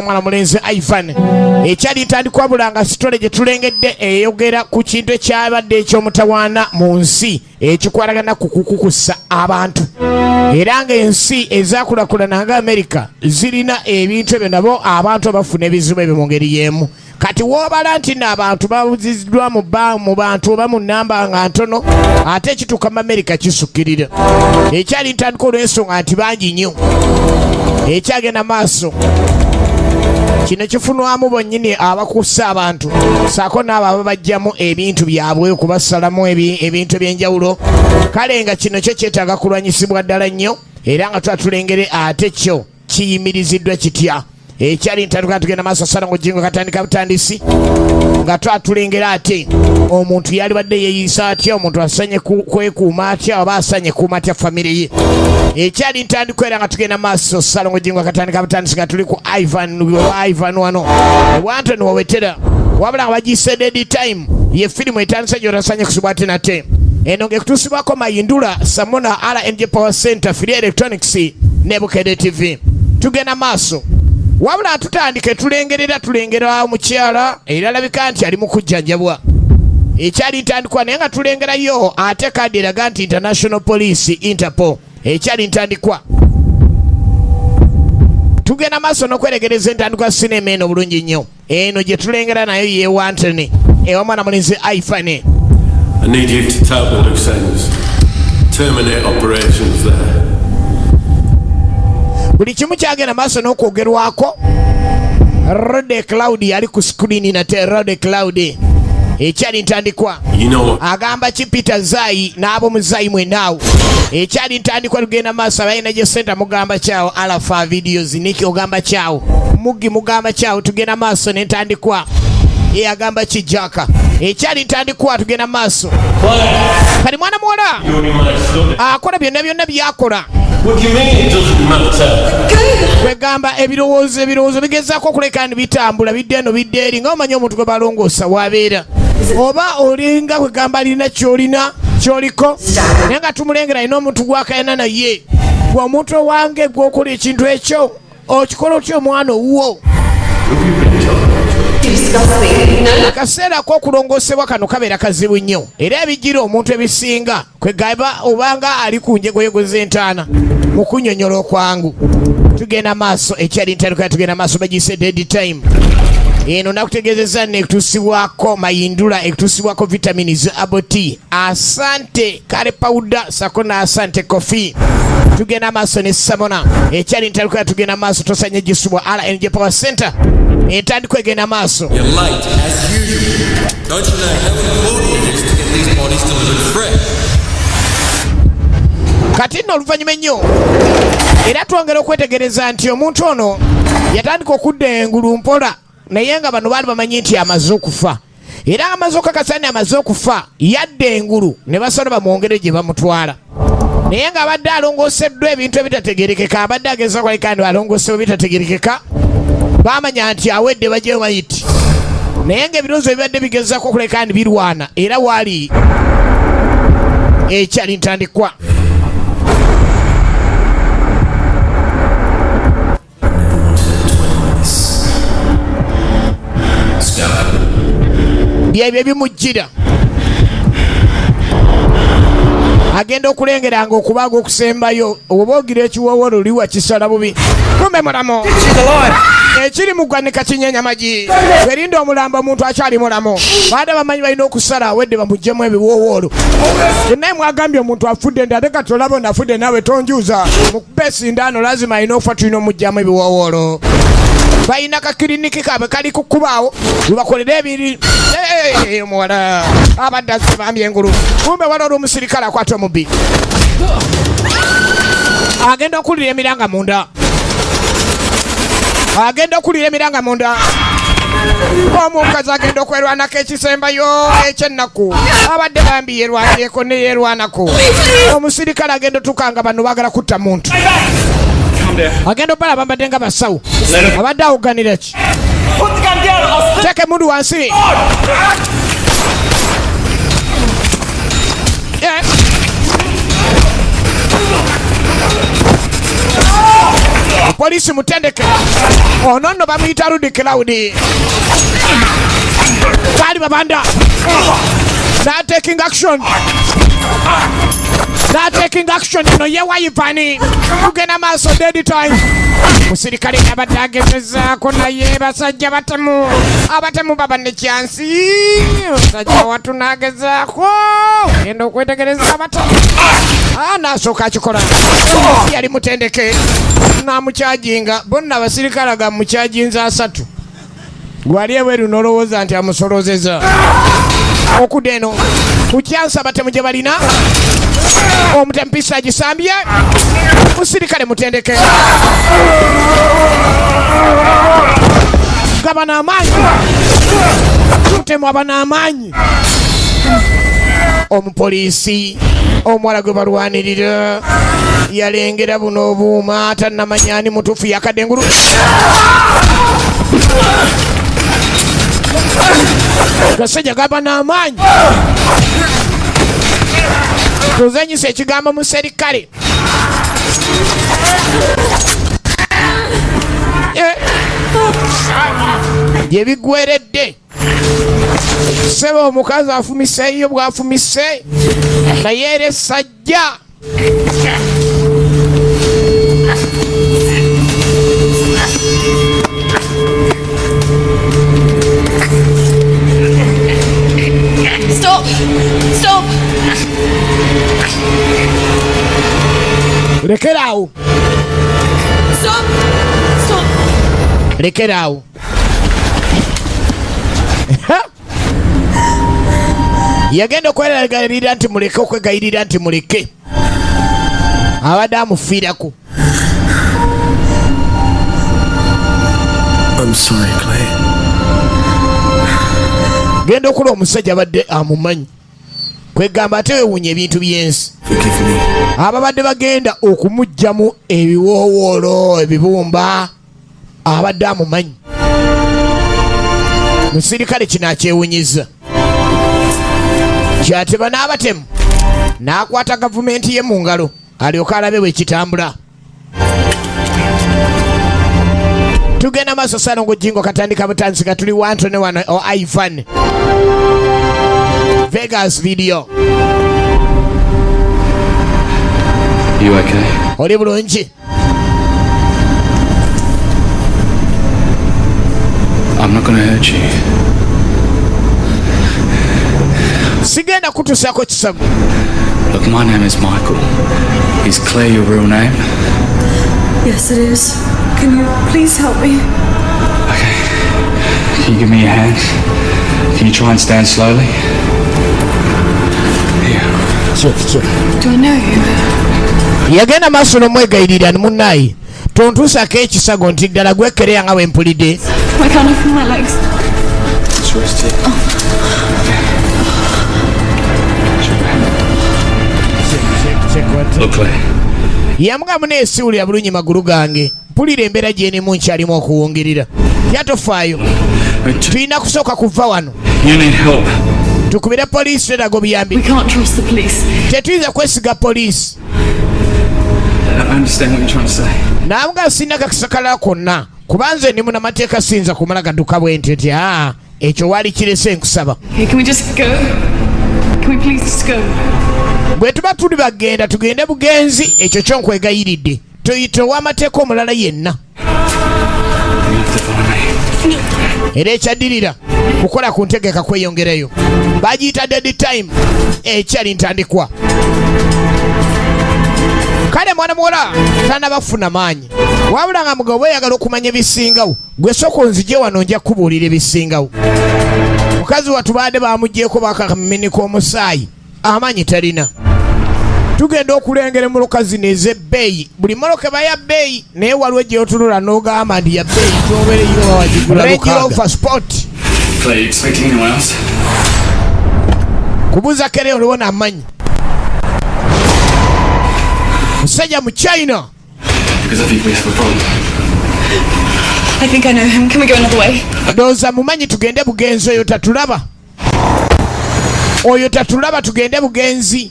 mwana mulenzi Ivan ekyali ntandikwa bulanga sitole gye tulengedde eyogera ku kintu ekyabadde eky'omutawaana mu nsi ekikwatagana ku kukukusa abantu era ng'ensi ezakulakulana nga Amerika zirina ebintu ebyo nabo abantu abafuna ebizibu ebyo mu ngeri y'emu. Kati woobala nti n'abantu babuziddwa mu bantu oba mu nnamba nga ntono ate ekituuka mu Amerika kisukkirira. Ekyali ntandika olw'ensonga nti bangi nnyo. Ekyagenda maaso kino kifunwamu bonnyini abakussa abantu saako n'abo ababajjamu ebintu byabwe okubasalamu ebintu eby'enjawulo. Kale nga kino kyo kyetaaga kulwanyisibwa ddala nnyo era nga twatulengere ate kyo kiyimiriziddwa kitya. Ekyali ntandika tugenda maaso Salango Jingo katandika butandisi nga twatulengera ate omuntu yali badde yeeyisa atya, omuntu asanye kwekuuma atya oba asanye kuuma atya famire ye. Ekyali ntandika era nga tugenda maaso Salango Jingo katandika butandisi nga tuli ku Ivan wano Wantoni wawetera wabula nga bagiyise Dead Time ye firimu etandisa gy'otasanye kusubwa ate nate. Eno ng'ekutuusibwako Mayindula Samona RNG Power Center Free Electronics ne Bukedde TV. Tugenda maaso wabula tutandike tulengera omukyala era alabika nti ali mu kujjanjabwa. Ekyali ntandikwa naye nga tulengerayo ate kadi eraga nti International Police Interpol. Ekyali ntandikwa tugenda maaso n'okweregereza entandikwa sinema eno bulungi nnyo. Eno gye tulengera nayo ye Wantoni ew'omwana mulenzi Ivan. I need you to tell the Luxembourg terminate operations there. Buli kimu kyagenda maaso n'okwogerwako. Rode Cloud yali ku screen nate Rode Cloud ekyali ntandikwa agamba ki Peter Zai n'ab'omu Zai mwenaawo. Ekyali ntandikwa tugenda maaso abayina gye center mugamba kyawo Alpha Videos Niki ogamba kyawo Mugi mugamba kyawo tugenda maaso n'entandikwa ye agamba ki Jaka. Ekyali ntandikwa tugenda maaso kali mwana muwala akola byonna byakola. What do you mean it doesn't matter? Kwegamba ebirowoozo bigezaako okuleka ni bitambula bidde eno bidde eri nga omanyi omuntu gwe balongoosa wabeera oba olinga kwegamba alina kyoliko naye nga tumulengera alina omuntu gwakayana naye gwe omuntu owange gwokola ekintu ekyo okikola otya omwana owuwo. Akaseera k'okulongoosebwa kano kabeera kazibu nnyo era ebijjira omuntu ebisinga kwegamba obanga ali ku njegoyego z'entaana mu kunnyonnyola okwangu. Tugenda maaso ekyali ntandikwa tugenda maaso bagiyise Dead Time. Eno nakutegeezezza n'ekutuusibwako Mayindula ekutuusibwako vitamins Aboti Asante kale powder sako na Asante coffee. Tugenda maaso ne Samona ekyali ntandikwa tugenda maaso tosanye gisubwa RNG Power Center entandikwa egenda maaso. You're late as usual. Don't you know how important it is to get these bodies delivered fresh? Kati nno oluvannyuma ennyo era twongera okwetegereza nti omuntu ono yatandika okudda engulu mpola naye nga bano baali bamanyi nti amaze okufa era amaze okukakasa nti amaze okufa yadda engulu ne basobola bamwongere gye bamutwala naye nga abadde alongooseddwa ebintu ebitategerekeka abadde ageza kwalika ndi alongooseddwa ebitategerekeka baamanya nti awedde bajjeyo mayiti naye ng'ebirowoozo ebibadde bigezaako okuleka ndi birwana era waali ekyali ntandikwa. Byebyo bimujjira agenda okulengeranga okubaaga okusembayo oba ogira ekiwoowolo oli wakisala bubi kumbe mulamu ekiri mugwanika kinyenya magi erinda omulambo omuntu akyali mulamu baada bamanyi balina okusala awedde bamugjemu ebiwoowolo naye mwagambye omuntu afudde ndi ate katolabo nafudde nawe tonjuuza mukubesindaano lazima alina okufa tulina omugjamu ebiwoowolo. Bayina kakiriniki kabe kali kukubaawo lubakolera ebiri muwala abadde azibambye engulu kumbe wala oli omusirikale akwata omubbi agenda okulira emiranga munda omukazi agenda okwerwanako ekisembayo ekyennaku abadde bambi yerwanireko neyerwanako omusirikale agenda otukanga bano bagala kutta muntu agenda opala bambadde nga basawo abadde awuganira ki teeka emundu wansi Poliisi mutendeke. Ono nno bamuyita Rudy Cloud. Bali babanda. Not taking action. Not taking action. No ye wayipani. Tugenda maaso dead time. Musirikale abatagezezaako naye basajja abatemu baba ne chansi. Musajja watu nagezaako. Genda okwetegereza abatemu. Nasooka akikola. Yali mutendeke. Namukyajinga. Bonna abasirikale ga mukyajinza 3. Gwali ebweru nolowooza nti amusolozeza. Okudde eno kukyansa abatemu gye balina. Omutempisa agisambye. Musirikale mutendeke. Gabana amaanyi. Mutemu abana amaanyi. Omupoliisi omuwala gwe balwanirira yalengera buno obuuma tannamanyani mutuufu yakadde engulu. Gasajja gabana amaanyi. Tuzanyisa ekigambo mu serikale. Gye biggweredde. Seba omukazi afumiseeyo bw'afumise naye era essajja. Stop! Stop! Lekeraawo. Stop! Stop! Lekeraawo. Yagenda okweragirira nti muleke okwegayirira nti muleke. Abadde amufiirako. I'm sorry, Clay. Genda okula omusajja abadde amumanyi. Kwegamba ate weewunya ebintu by'ensi. Forgive me. Ababadde bagenda okumuggyamu ebiwoowoolo ebibumba abadde amumanyi. Musirikale kino akyewunyiza. Kyateba n'abatemu n'akwata gavumenti ye mu ngalo alyoke alabe bwe kitambula. Tugenda maaso sana ng'ojjingo katandika butanzika tuli wanto ne wano o Ivan Vegas video. You okay? Oli bulungi? I'm not gonna hurt you. Sigenda kutusako kisago. Look, my name is Michael. Is Claire your real name? Yes, it is. Can you please help me? Okay. Can you give me your hand? Can you try and stand slowly? Here. Do I know you? Yagenda maaso n'omwegayirira ni munnaye. Tontuusako ekisago nti ddala gwekereya nga wempulidde. Why can't I feel my legs? Just rest here. Look, Claire. Yamugamu n'esiwulira bulungi magulu gange. Mpulira embeera gy'enimu nkyalimu okuwungirira. Yatofaayo. Tulina kusooka kuva wano. You need help. Tukubire poliisi teraga obuyambi. We can't trust the police. Tetuyinza kwesiga poliisi. I understand what you're trying to say. Namuga sina kakisakalala konna. Kubanze ndi munamateeka siyinza kumala gadduka bwenti nti ekyo wali kirese nkusaba. Okay, can we just go? Can we please just go? Bwe tuba tuli bagenda tugende bugenzi ekyo kyonkwegayiridde. Toyita ow'amateeka omulala yenna. You have to follow me. Era ekyaddirira kukola ku ntegeka kweyongereyo. Bagiyita dead time ekyali ntandikwa. Kale mwana muwala tanabafuna maanyi. Wabula nga mugabo oyagala okumanya ebisingawo gwe soko nzije wano nja kubuulira ebisingawo. Mukazi wattu baadde bamuggyeko bakaminika omusaayi amaanyi talina. Tugenda okulengera emmotoka zino ez'ebbeeyi. Buli mmotoka eba ya bbeeyi naye waliwo gye otunula n'ogamba nti ya bbeeyi gy'obeereyo wagigula Range Rover Sport. Claire, you expecting anyone else? Kubuuza kere oliwo n'amanyi. Musajja mu China. Because I think we have a problem. I think I know him. Can we go another way? Ndowooza mumanyi tugende bugenzi. Oyo tatulaba. Oyo tatulaba tugende bugenzi.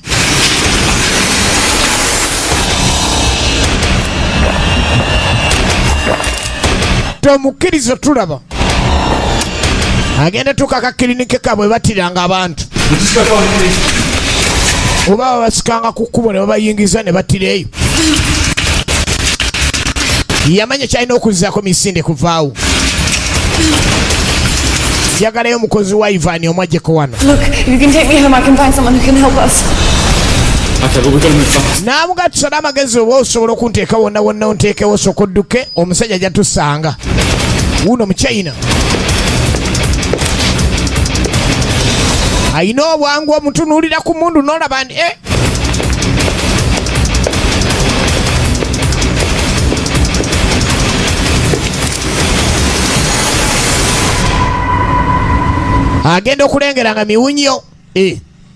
tomukkirizo tulaba agenda tukaka kiliniki kabwe batiranga abantu oba babasikanga ku kkubo ne babayingiza ne batireeyo yamanya kyalina okuzzaako misinde kuvaawo yagalayo omukozi wa Ivan omwajjeko wano naamuga tusale amagezi oba osobola okunteeka wonna wonna onteekewo sooka odduke omusajja ajja tusanga wuno muchina ayina obwangu omutunuulira ku mundu n'olaba nti agenda okulengera nga miwunyo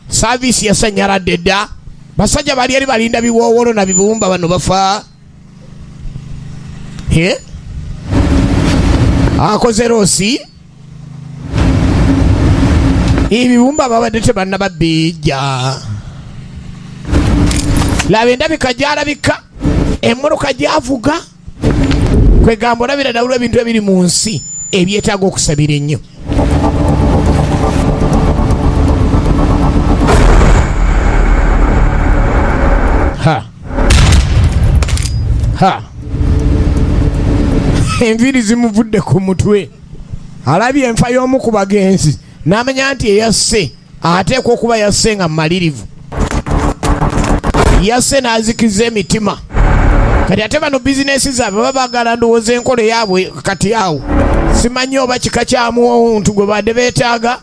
saavisi yasanyaladde dda basajja bali eri balinda biwoowolo na bibumba bano bafa akoze roosi ebibumba babadde tebannaba bijja laba endabika gyalabika emmotoka gyavuga kwegamba olabira dawula ebintu ebiri mu nsi ebyetaaga okusabira ennyo enviiri zimuvudde ku mutwe alabye enfa y'omu ku bagenzi n'amanya nti eyasse ateekwa okuba yasse nga mmalirivu yasse n'azikiza emitima kati ate bano bizinesi zaabwe baba baagala ndowooza enkola yaabwe kati awo simanyi oba kika kyamuntu gwe badde beetaaga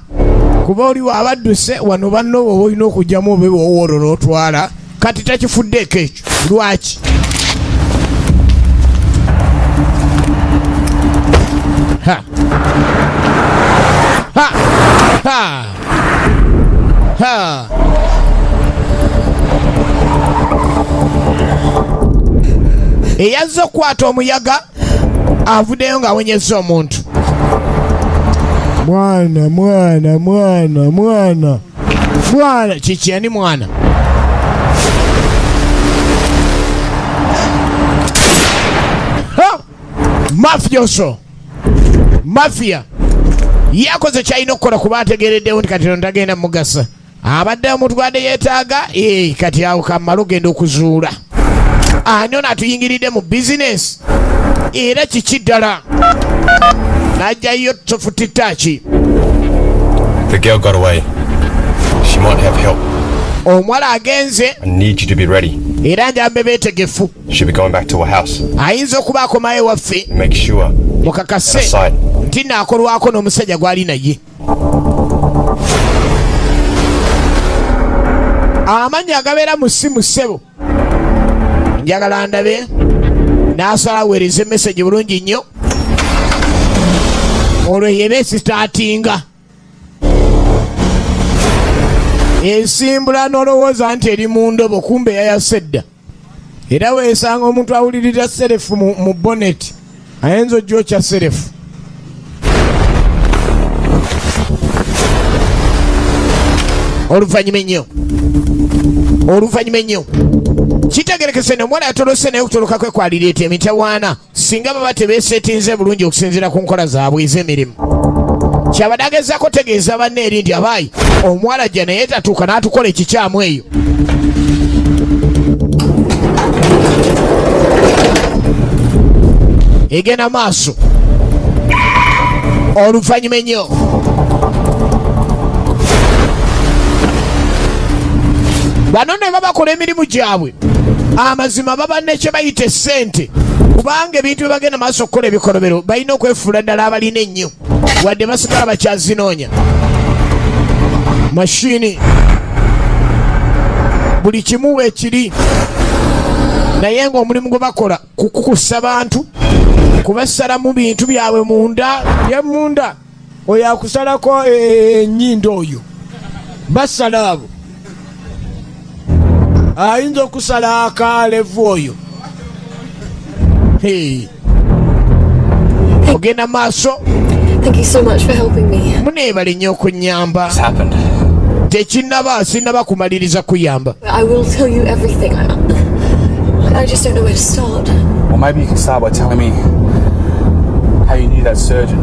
kuba oliwo abadduse wano banno oba olina okugyamu oba ebiwowoolo n'otwala kati takifuddeeko ekyo lwaki eyazze okukwata omuyaga avuddeyo ng'awenyezza omuntu mwana kiki ani mwana mafioso mafia yakoze kyalina okukola kuba ategereddewo nti kati tagenda mugasa abadde omutwadde yeetaaga kati awo kammala ogenda okuzuula ani ono atuyingiridde mu bizinesi era kiki ddala n'ajjayo tofutitaki The girl got away. She might have help. omuwala agenze I need you to be ready. era njambe beetegefu She'll be going back to her house. ayinza okuba akomayo waffe Make sure mukakase aside. nti naakolwako n'omusajja gwali naye amannya agabeera mu ssimu ssebo njagala ndabe n'asala aweereza emesegi bulungi nnyo olwo yeba esitaatinga esimbula n'olowooza nti eri mu ndobo kumbe yayasedda era weesanga omuntu awulirira serefu mu boneti ayinza ojjokya serefu oluvannyuma ennyo kitegerekese n'omuwala yatolose naye okutoloka kwe kwalireeta emitawaana singa baba tebeesetinze bulungi okusinziira ku nkola zaabwe ez'emirimu kyabadde agezaako tegeeza banne eri nti abaayi omuwala jja naye tatuuka n'atukola ekikyamu eyo egenda maaso oluvannyuma ennyo bano ne babakola emirimu gyabwe amazima baba ne kye bayita essente kubanga ebintu bye bagenda maaso okukola ebikolobero balina okwefuula ddala abalina ennyo wadde basigala bakyazinoonya mashini buli kimu weekiri naye ng'omulimu gwe bakola kukukusa bantu kubasalamu bintu byabwe munda yemunda oyo akusalako ennyindo oyo basala abo ayinza okusala akalevu oyo ogenda maaso muneebale nnyo okunyamba tekinnaba sinnaba kumaliriza kuyamba Well, maybe you can start by telling me how you knew that surgeon.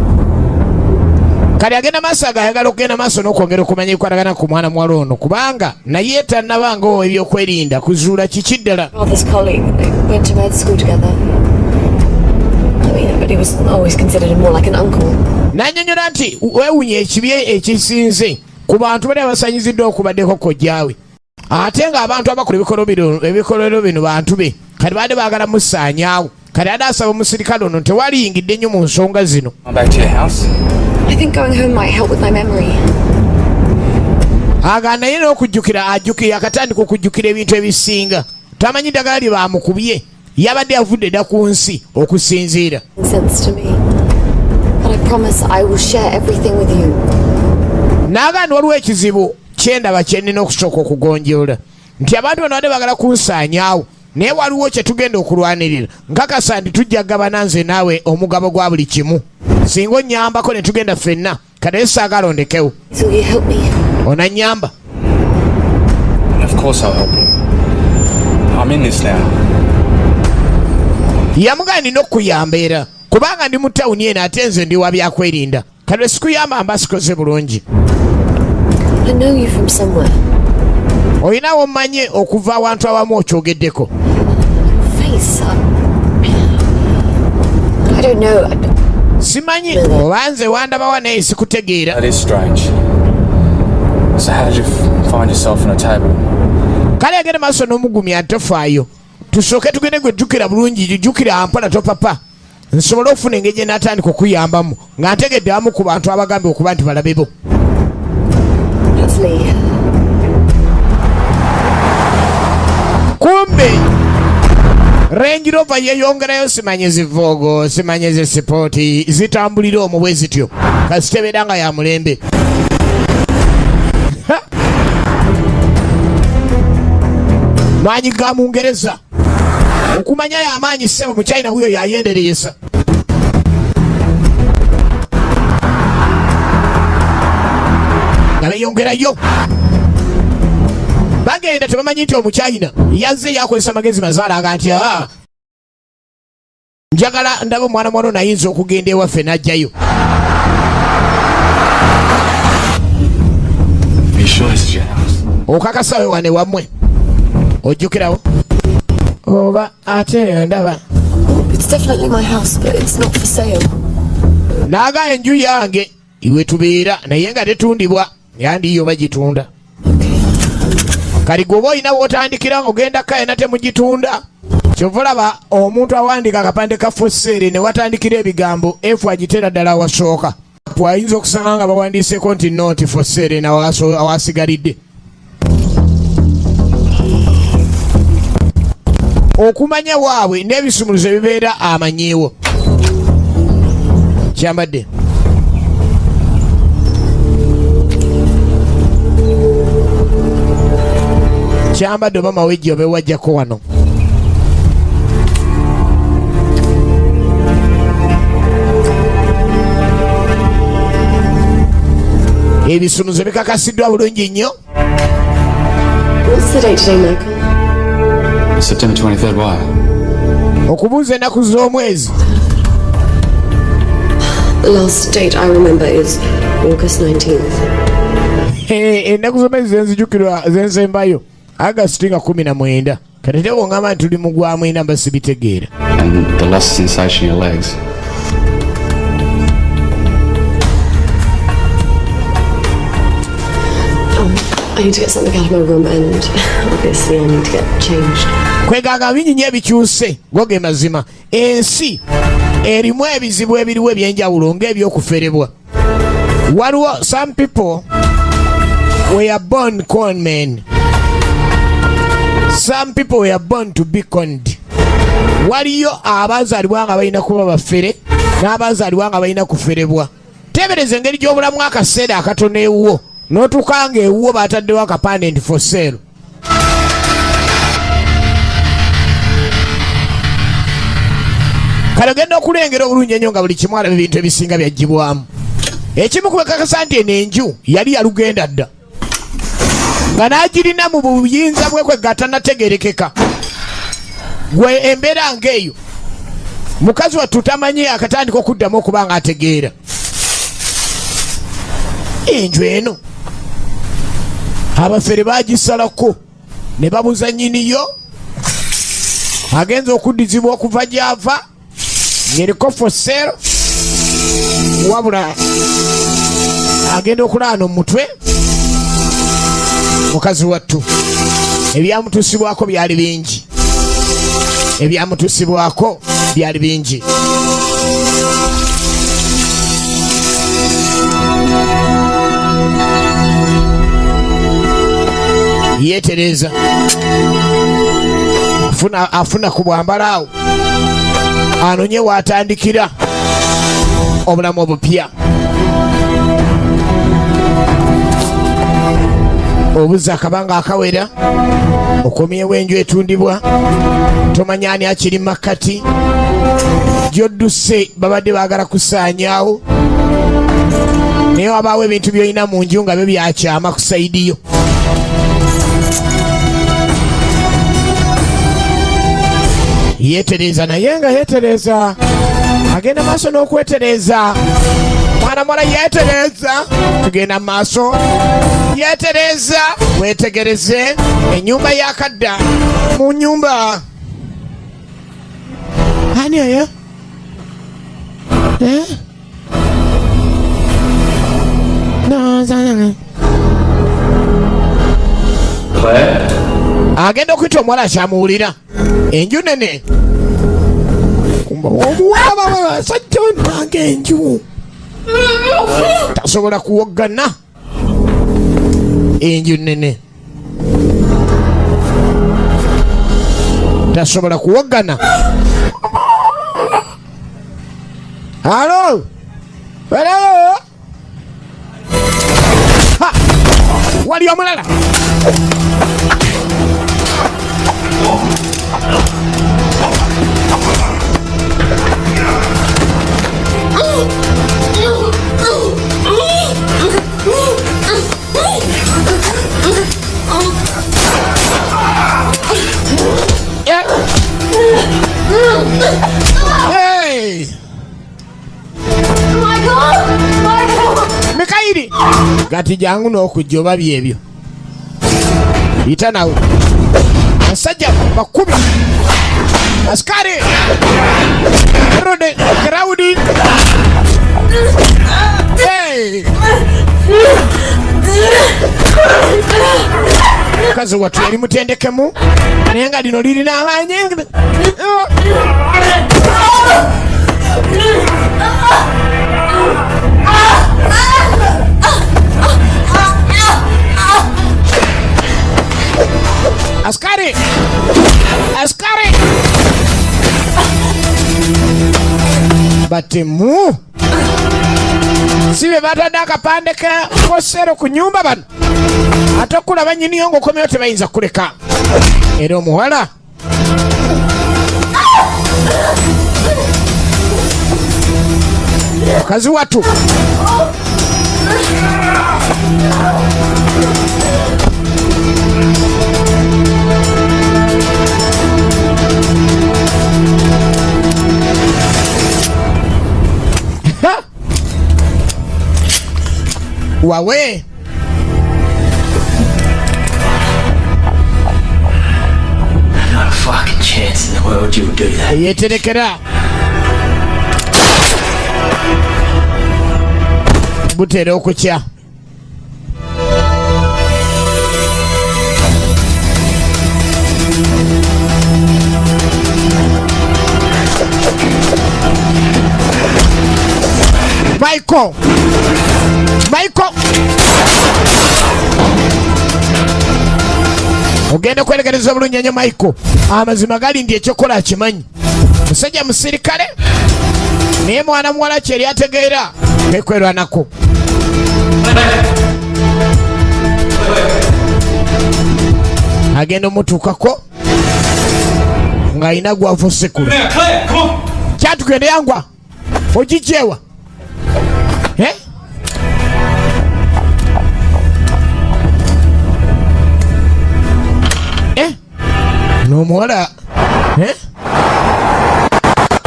Kali agenda maaso agayagala okugenda maaso n'okwongera okumanya ebikwatagana ku mwana muwala ono kubanga naye tannabanga ebyokwerinda kuzuula kiki ddala. Father's colleague. They went to med school together. I mean, but he was always considered more like an uncle. N'annyonnyola nti weewunya ekibi ekisinze ku bantu bali abasanyiziddwa okubaddeko kojjaawe ate ng'abantu abakola ebikolero bino bantu be kati baadde baagala musaanyaawo kati ade asaba omusirikale ono tewaliyingidde nnyo mu nsonga zino. Back to your house. I think going home might help with my memory. Agaana naye n'okujjukira ajjukira akatandika okujjukira ebintu ebisinga tamanyi ddagala lye baamukubye yabadde avudde dda ku nsi okusinziira. Sense to me. But I promise I will share everything with you. N'agaana waliwo ekizibu kyendaba kyennina okusooka okugonjoola nti abantu bano badde baagala kunsaanyaawo naye waliwo kye tugenda okulwanirira nkakasa nti tujja gabana nze naawe omugabo gwa buli kimu singa onnyambako ne tugenda ffenna kanaye saagala ondekewo. So you help me. Onannyamba? Of course I'll help you. I'm in this now. Yamugaa nina okukuyamba era kubanga ndi mu tawuni eno ate nze ndi wa byakwerinda kale sikuyamba mba sikoze bulungi. I know you from somewhere. Olinawo omanye okuva awantu awamu okyogeddeko. Face. I don't know. Simanyi oba nze wandabawa naye sikutegeera. That is strange. So how did you find yourself on a table? Kale agenda maaso n'omugumya tofaayo tusooke tugende gwejjukira bulungi jjukira ampola topapa nsobole okufuna engeri gye naatandika okuyambamu nga ntegedde abamu ku bantu abagambye okuba nti balabebo. Lovely. Kumbe Range Rover yeeyongerayo simanye zivoogo simanye zisipooti zitambulira omwo bwe zityo kasitebeera nga ya mulembe. Maanyi ga Mungereza okumanya y'amaanyi ssebo mu China huyo yayendereyesa. Nga beeyongerayo bagenda tebamanyi nti omuchina yazze yakozesa magezi mazaala aga nti njagala ndaba omwana mwana nayinza okugenda ewaffe n'ajjayo. Okakasawe wane wammwe ojjukirawo oba ate ndaba. It's definitely my house, but it's not for sale. Naaga enju yange iwe tubeera naye nga tetundibwa yandiyo bagitunda. Kali gwoba olina w'otandikira ng'ogenda kayena temugitunda kyova olaba omuntu awandiika akapande ka fosseere ne watandikira ebigambo efu agiteera ddala awasooka ayinza okusanga nga bawandiiseko nti noti fosseere nawasigalidde. Okumanya waabwe n'ebisumuluzo ebibeera amanyiiwo kyambadde. Kyambadde oba mawejji obe wajjako wano. Ebisumuluzo bikakasiddwa bulungi nnyo. What's the date today, Michael? September 23rd, why? Okubuuza ennaku z'omwezi. The last date I remember is August 19th. Ennaku z'omwezi zenzijukirwa zensembayo August nga 19. Kati te bw'ongamba nti tuli mu gwa mwenda mba sibitegeera. And the lost sensation in your legs. I need to get something out of my room and obviously I need to get changed. Kwegaaga binyinyi ebikyuse goge mazima ensi erimu ebizibu ebiriwo ebyenjawulo ng'ebyokuferebwa. Waliwo some people were born con men. Some people were born to be conned. Waliyo abazaalibwa nga balina kuba bafere n'abazaalibwa nga balina kuferebwa. Teebereza engeri gy'obulamu akaseera akatono ewuwo n'otukanga ewuwo baataddewo akapande nti for sale. Kale ogenda okulengera obulungi ennyo nga buli kimu alaba ebintu ebisinga byaggyibwamu. Ekimu ku bekakasa nti eno enju yali yalugenda dda nga n'agirina mu buyinza bwe kwe gatanategerekeka. Gwe embeera ng'eyo mukazi wattu tamanyi akatandika okuddamu okuba nga ategeera enju eno abafere bagisalako ne babuza nyiniyo agenza okuddizibwa okuva gyava ng'eriko for sale wabula agenda okulaana omutwe mukazi wattu. Ebyamutuusibwako byali bingi, ebyamutuusibwako byali bingi. Yeetereza afuna ku bwambalaawo anonye waatandikira obulamu obupya. Obuza akabanga akawera okomyewo enju etundibwa tomanya ani akiri makkati gyodduse babadde baagala kusaanyaawo naye wabaawo ebintu byolina mu nju nga byo byakyama ku saidiyo. Yeetereza naye nga yeetereza agenda maaso n'okwetereza. Mwana mwala yeetereza, tugenda maaso. Yeetereza wetegereze ennyumba yakadda mu nnyumba. Ani oyo? Agenda okuyita omuwala akyamuwulira. Enju nene omuwala sajja onnanga enju tasobola kuwoggana. Enju nene tasobola kuwoggana. Halo hello wali omulala. Hey! Mikairi! Gati jangu n'okujja oba byebyo. Yita nawe. Asajja bakumi. Askari! Rode, Kraudi! Hey! Kazi watu yali mutendekemu naye nga lino lirina amaanyi. Askari! Askari! Batemu sibe batadde akapande ka kosero ku nyumba bano ate okulaba nyiniyo ng'okomyewo tebayinza kuleka. Era omuwala mukazi wattu wawe Not a fucking chance in the world you would do that. yeterekera butera okukya. Michael! Michael! Ogenda kwerekereza bulungi nnyo Michael. Amazima gali ndi ekyokola akimanyi. Musajja musirikale naye mwana muwala kyeri ategeera tekwerwanako. Agenda omutuukako ng'alina gwava osekulu. Kyatugende yangwa ogijjeewa. N'omuwala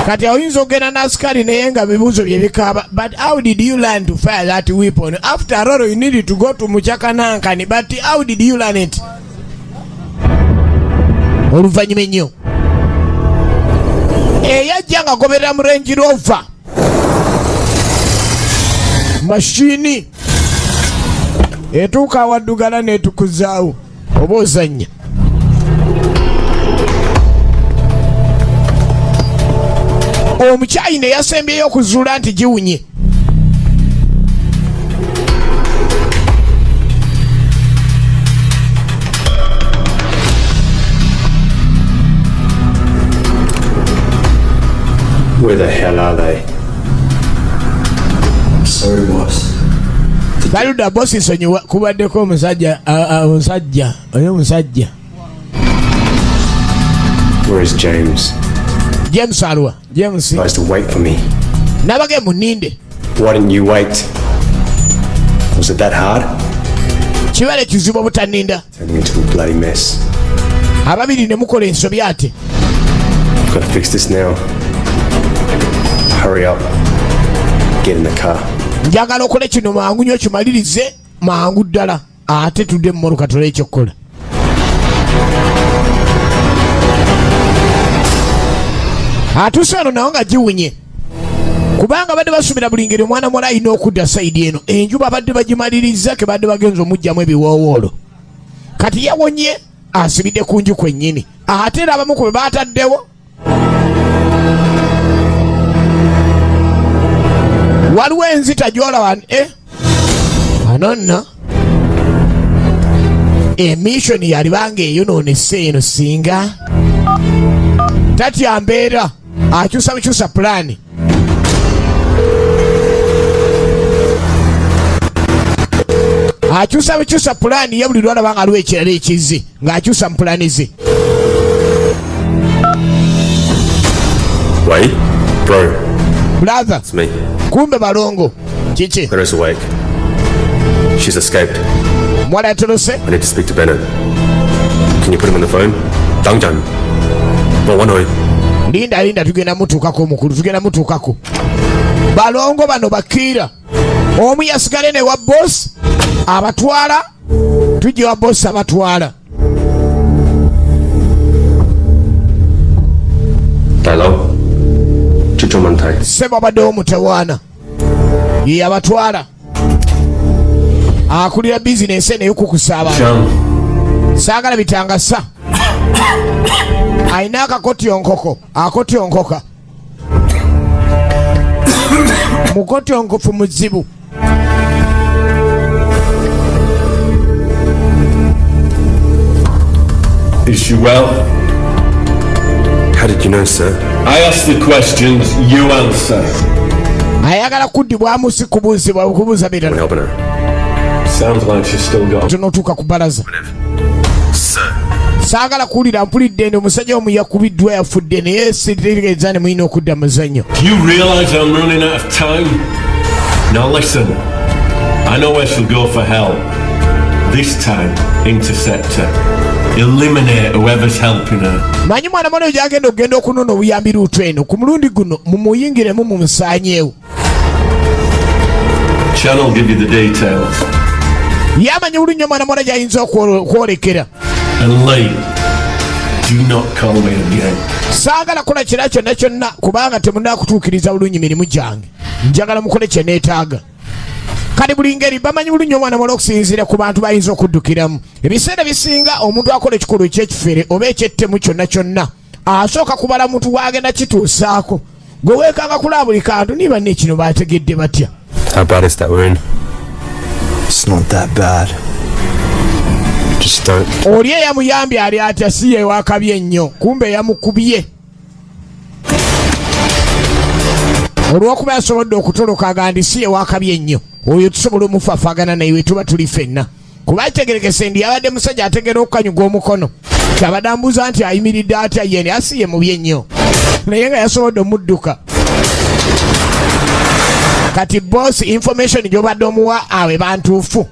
kati oyinza ogenda n'asikali naye nga bibuuzo bye bikaaba, but how did you learn to fire that weapon? After all you need to go to Muchakanankani, but how did you learn it? Oluvannyuma ennyo eyajja nga goberera mu Range Rover mashini etuuka awaddugala n'etukuzaawo oba ozannya. Omukyayi ne yasembyeyo okuzuula nti giwunye. Where the hell are they? Sorry, boss. Baluda boss nsonyiwa kubaddeko omusajja omusajja. Where is James? James alwa. James. He tries to wait for me. Nabage muninde. Why didn't you wait? Was it that hard? Kibale kizibu obutaninda. Turning me into a bloody mess. Ababiri ne mukola ensobi ate. Gotta fix this now. Hurry up. Get in the car. Njagala okole kino mangu nnyo kimalirize mangu ddala ate tudde mu motoka tole ekyokukola. Atuuse wano nawo nga giwunye kubanga badde basubira buli ngeri omwana muwala alina okudda sayidi eno. Enjuba badde bagimaliriza ke badde bagenza omugyamu ebiwoowoolo. Kati yawonye asibidde ku nju kwennyini ate era abamu ku be baataddewo waliwo enzita gy'olaba ano nno emishoni yalibanga eyonoonese eno singa tatya mbeera akyusa bukyusa pulaani. Akyusa bukyusa pulaani ye buli lwalaba nga aliwo ekirala ekizzi ng'akyusa mu pulaani ze. Wait, bro. Brother, It's me. kumbe balongo kiki Claire's awake. She's escaped. mwala yatolose. I need to speak to Bennett. Can you put him on the phone? Dangjan. Bawanoy. Linda tugenda mutuukako omukulu tugenda mutuukako. Balongo bano bakiira omu yasigale ne wa boss abatwala tujje wa boss abatwala. Hello. Chicho Mantai. Sebo badde omutawaana ye abatwala akulira bizinesi eno ey'okukusa abantu. Saagala bitangasa ayina akotyonkoka mukotyonkofu muzibu. Is she well? How did you know, sir? I ask the questions, you answer. Ayagala kuddibwamu si kubuuzibwa kubuuza I'm birala. helping her. Sounds like she's still got. Tunotuuka ku balaza. Sir. Saagala kuwulira mpulidde ndi omusajja omu yakubiddwa yafudde naye sitegeeza ne mulina okudda muzannyo. Do you realise I'm running out of time? Now listen, I know where she'll go for help. This time, intercept her. Eliminate whoever's helping her. Manyi mwana mwana gyagenda okugenda okunona obuyambi luutu eno ku mulundi guno mumuyingiremu mumusaanyeewo. Channel give you the details. Yamanyi bulungi omwana mwana gy'ayinza okwolekera. And Lee, do not call me again. Saagala kola kira kyonna kyonna kubanga temunaakutuukiriza bulungi mirimu gyange. Njagala mukole kye neetaaga. Kale buli ngeri bamanyi bulungi omwana muwala okusinziira ku bantu bayinza okuddukiramu. Ebiseera bisinga omuntu akola ekikolwa ekyekifere oba ekyettemu kyonna kyonna asooka kubala muntu wagenda kituusaako. Gwe weekanga kulaba buli kantu niba banne kino baategedde batya. How bad is that wound? It's not that bad. Just don't. Oli eyamuyambye ali atya si ye waakabye ennyo kumbe yamukubye. Olw'okuba yasobodde okutoloka agandi si ye waakabye ennyo oyo tusobola omufaafagana naye tuba tuli ffenna kuba kitegerekese ndi yabadde musajja ategera okukanyuga omukono kyabadde ambuuza nti ayimiridde atya yene asi ye mubi ennyo naye nga yasobodde omudduka. Kati boss information gy'obadde omuwa awe bantuufu.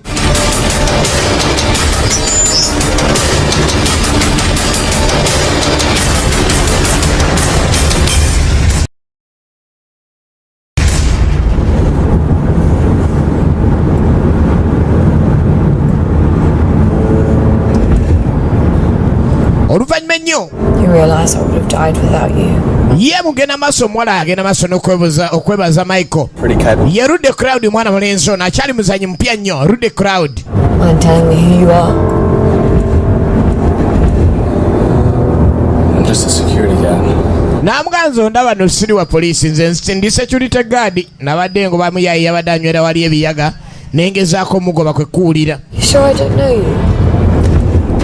nnyo. You realise I would have died without you. Ye mugenda maaso omuwala agenda maaso n'okwebaza Michael. Pretty capable. Ye Rude Crowd mwana mulenzi ono akyali muzanyi mpya nnyo. Rude Crowd. Mind telling me who you are? I'm just a security guard. N'amuganza ondaba no siri wa poliisi nze ndi security guard nabadde ngo bamuyayi yabadde anywera wali ebiyaga nengezaako mugoba kwe kuwulira. You sure I don't know you?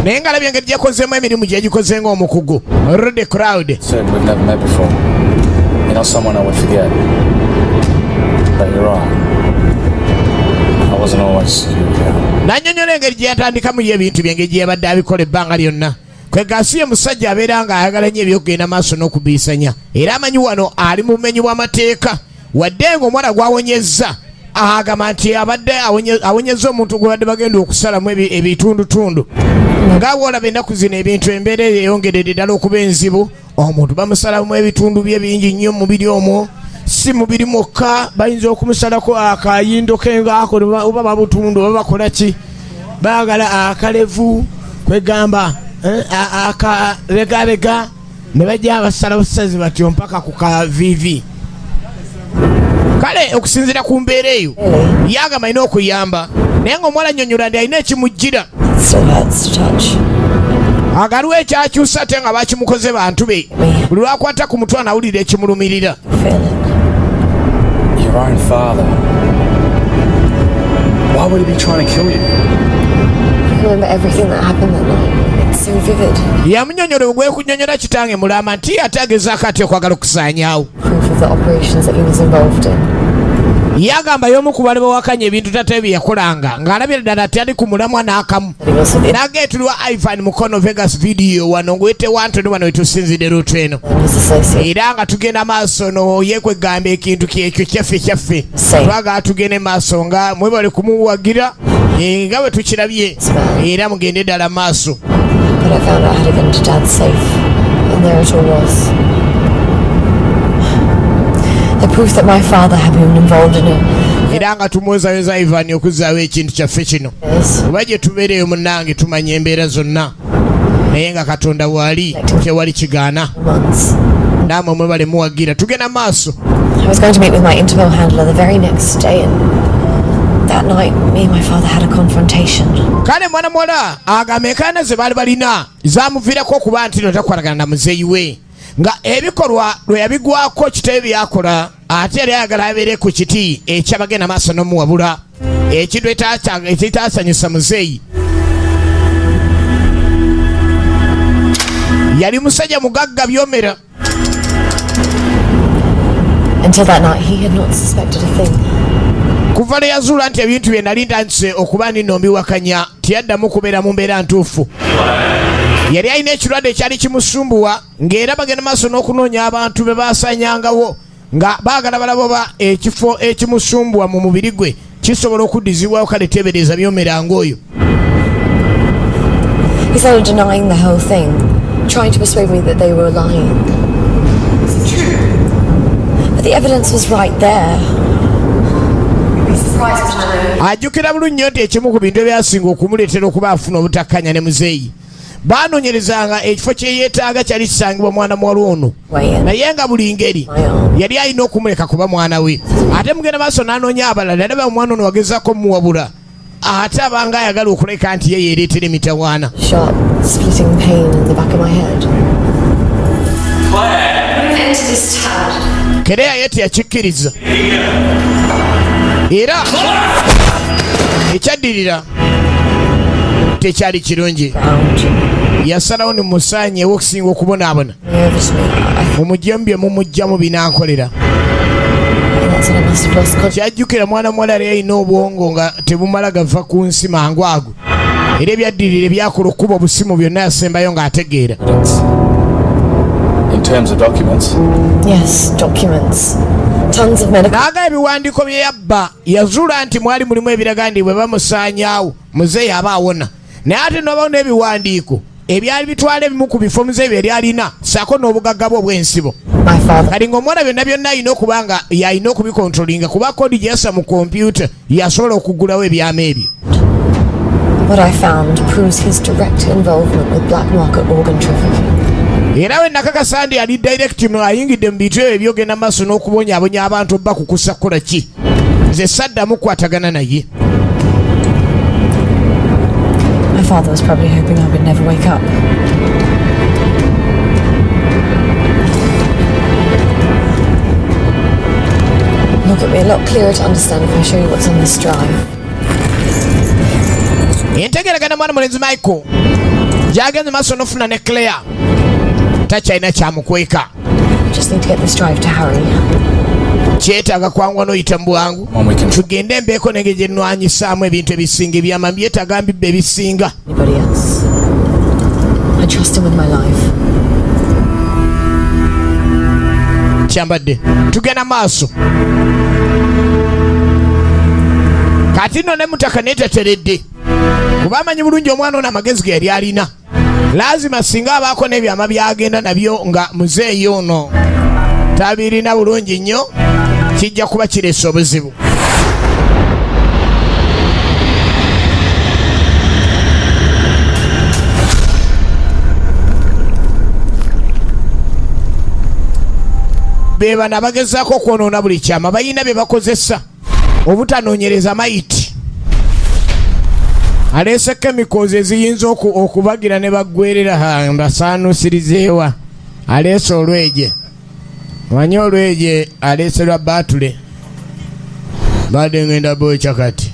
Naye nga labye engeri gyekozeemu emirimu gye gikoze ng'omukugu. Rude Crowd. Said we've never met before. You're not someone I would forget. But you're right. I wasn't always security guard. N'annyonnyola engeri gye yatandikamu y'ebintu bye engeri gye yabadde abikola ebbanga lyonna. Kwegasi ye musajja abeera nga ayagala nnyo ebyokugenda maaso n'okubiisanya. Era amanyi wano ali mu bumenyi bw'amateeka. Wadde ng'omwana gw'awonyezza agamba nti abadde awonyezza omuntu gwe badde bagenda okusalamu ebitundutundu. Nga bw'olaba ennaku zino ebintu embeera eyongeredde ddala okuba enzibu. Omuntu bamusalamu ebitundu bye bingi nnyo mu mubiri omwo. Si mubiri mwokka bayinza okumusalako akayindo ke ngaako oba babutundu oba bakola ki. Baagala akalevu kwegamba akabegabega ne bajja abasala busazi batyo mpaka ku kavivi. Kale okusinziira ku mbeera eyo yagamba alina okuyamba naye ng'omuwala annyonnyola ndi alina ekimujjira. Agaliwo ekyakyusa ate nga bakimukoze bantu be buli lwakwata ku mutwe anawulira ekimulumirira. Your own father. Why would he be trying to kill you? I remember everything that happened that night. It's so vivid. Yamunnyonnyola ogwekunyonnyola kitange mulama nti ate agezaako atya okwagala okusaanyaawo. Proof of the operations that he was involved in. Yagamba y'omu ku bali bawakanya ebintu tate bye yakolanga ng'alabye ddala tali ku mulamwa n'akamu. N'ageetulwa Ivan Mukono Vegas video wano ngwete wantoni wano wetusinzidde luutu eno. Era nga tugenda maaso no yekwegamba ekintu kyekyo kyaffe. Twaga tugende maaso nga mwebale kumuwagira nga bwe tukirabye era mugende ddala maaso. But I found out how to get into Dad's safe, and there it all was. The proof that my father had been involved in it. Era nga tumwezaweza Ivan okuzzaawo ekintu kyaffe kino. Oba gye tubeereyo munnange tumanya embeera zonna. Naye nga Katonda waali tewali kigaana. Naamwe mwebale muwagira tugenda maaso. I was going to meet with my Interpol handler the very next day, and that night me and my father had a confrontation. Kale mwana muwala agamba enkaayana ze baali balina zaamuviirako okuba nti no takwatagana na muzeeyi we. Nga ebikolwa lwe yabigwako kitebe byakola ate yali ayagala abeere ku kiti ekyabagenda maaso n'omuwabula ekintu ekitaasanyusa muzeeyi. Yali musajja mugagga byomera. Until that night he had not suspected a thing. Kuva lwe yazuula nti ebintu bye nali ntandise okuba nino mbiwakanya tiyaddamu kubeera mu mbeera ntuufu. Yali alina ekirwadde ekyali kimusumbuwa ng'era bagenda maaso n'okunoonya abantu be baasanyangawo nga baagala balaba oba ekifo ekimusumbuwa mu mubiri gwe kisobola okuddizibwawo kale teebereza byomeranga oyo. He started denying the whole thing, trying to persuade me that they were lying. But the evidence was right there. Ajjukira bulungi nnyo nti ekimu ku bintu ebyasinga okumuleetera okuba afuna obutakkanya ne muzeeyi. Baanoonyerezanga ekifo kye yeetaaga kyali kisangibwa mwana muwala ono. Naye nga buli ngeri yali alina okumuleka kuba mwana we. Ate mugenda maaso n'anoonya abalala alaba omwana ono wagezaako muwabula. Ate abanga ayagala okuleka nti ye yeereetera emitawaana. Sharp, splitting pain in the back of my head. Kereya ye teyakikkiriza. Era ekyaddirira tekyali kirungi. Yasalawo ne musaanyeewo okusinga okubonaabona. Mumuggyemu bye mumugyamu binaakolera. Kyajjukira mwana muwala yali alina obwongo nga tebumala gava ku nsi mangu ago. Era ebyaddirira ebyakola okuba obusimu byonna yasembayo ng'ategeera. In terms of documents? Yes, documents. Tons of medical. Naga ebiwandiiko bye yabba yazuula nti mwali mulimu ebiraga nti bwe bamusaanyaawo muzeeyi aba awona. Naye ate n'obawo n'ebiwandiiko ebyali bitwala ebimu ku bifo muzeeyi bye yali alina ssaako n'obugagga bwe obw'ensibo. Kati ng'omwana byonna byonna alina okuba nga y'alina okubikontrolinga kuba kodi gye yassa mu kompyuta yasobola okuggulawo ebyama ebyo. What I found proves his direct involvement with black market organ trafficking. Era we nakakasa ndi ali direct mu ayingidde mu bintu ebyo byogenda maaso n'okubonyaabonya abantu obba kukusa kukola ki. Nze saddamu kukwatagana naye. My father was probably hoping I would never wake up. Look at me a lot clearer to understand if I show you what's on this drive. Entegeragana mwana mulenzi Michael jagenze maaso n'ofuna ne Claire takyalina kyamukweka. Just need to get this drive to Harry. Kyetaaga kwangwa n'oyita mu bwangu tugende embeeko nenge gye nnwanyisaamu ebintu ebisinga ebyama byetaaga mbibba ebisinga. Anybody else? I trust him with my life. Kyambadde tugenda maaso kati nno ne mutaka neetateredde kuba amanyi bulungi omwana ono amagezi ge yali alina. Lazima singa abaako n'ebyama byagenda nabyo nga muzeeyi ono tabirina bulungi nnyo kijja kuba kireesa obuzibu. Beba nabagezaako okwonoona buli kyama balina bye bakozesa obutanoonyereza mayiti. Aleese chemicals eziyinza okubagira ne baggwerera mbasaanuusirizeewa. Aleese olweje manyi olweje aleese lwa baatule badde ngenda bwekya kati.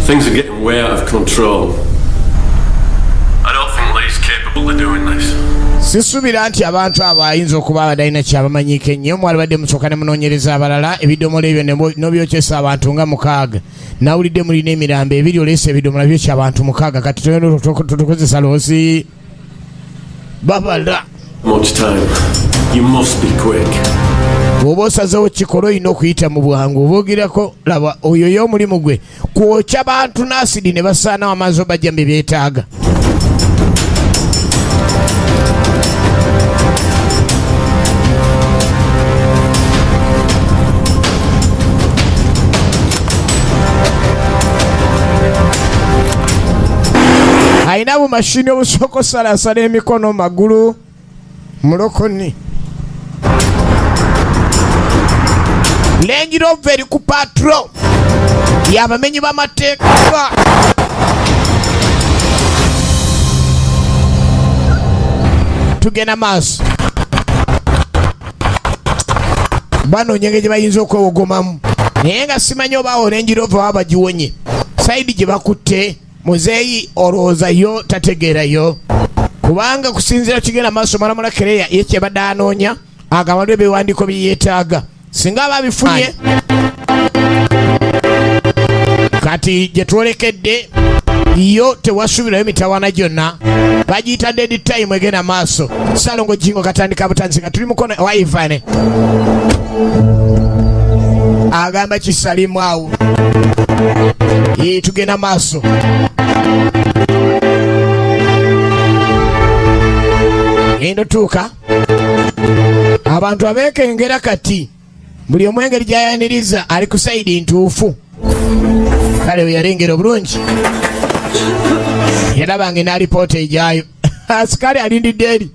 Things are getting way out of control. I don't think Lee's capable of doing this. Sisuubira nti abantu abo ayinza okuba abadalina kyabamanyiiko ennyo. Mwali badde musooka ne munoonyereza abalala ebidomola ebyo n'obyokyesa abantu nga 6. Nawulidde mulina emirambo 2 oleese ebidomola byokya abantu 6 kati tukozesa loosi babala. Much time. You must be quick. Bw'oba osazeewo kikola olina okuyita mu bwangu oboogirako laba oyo y'omulimu gwe kwokya bantu n'asidi ne basaanawo amaazi obajja mbe beetaaga. Alina bumashini obusooka osalaasala emikono magulu mulokoni. Range Rover eri ku patro y'abamenyi b'amateeka. Tugenda maaso banoonye gye bayinza okwewogomamu naye nga simanyi obaawo Range Rover waba giwonye sayidi gye bakutte muzeeyi olowoozayo tategeerayo kubanga kusinziira kigenda maaso malamula Kereya ye kyebadde anoonya agambadde ebiwandiiko bye yeetaaga singa ababifunye kati gye twolekedde yo tewasuubirayo mitawaana gyonna bagiyita dead time egenda maaso. Salongo Jingo katandika butanzi nga tuli mukono waivane agamba kisalimu awo tugenda maaso. Eno tuuka abantu abeekengera kati buli omu engeri gy'ayaniriza ali ku sayidi ntuufu. Kale we yalengera obulungi yalabanga n'alipoota ejyayo. Asikali alindidde eri.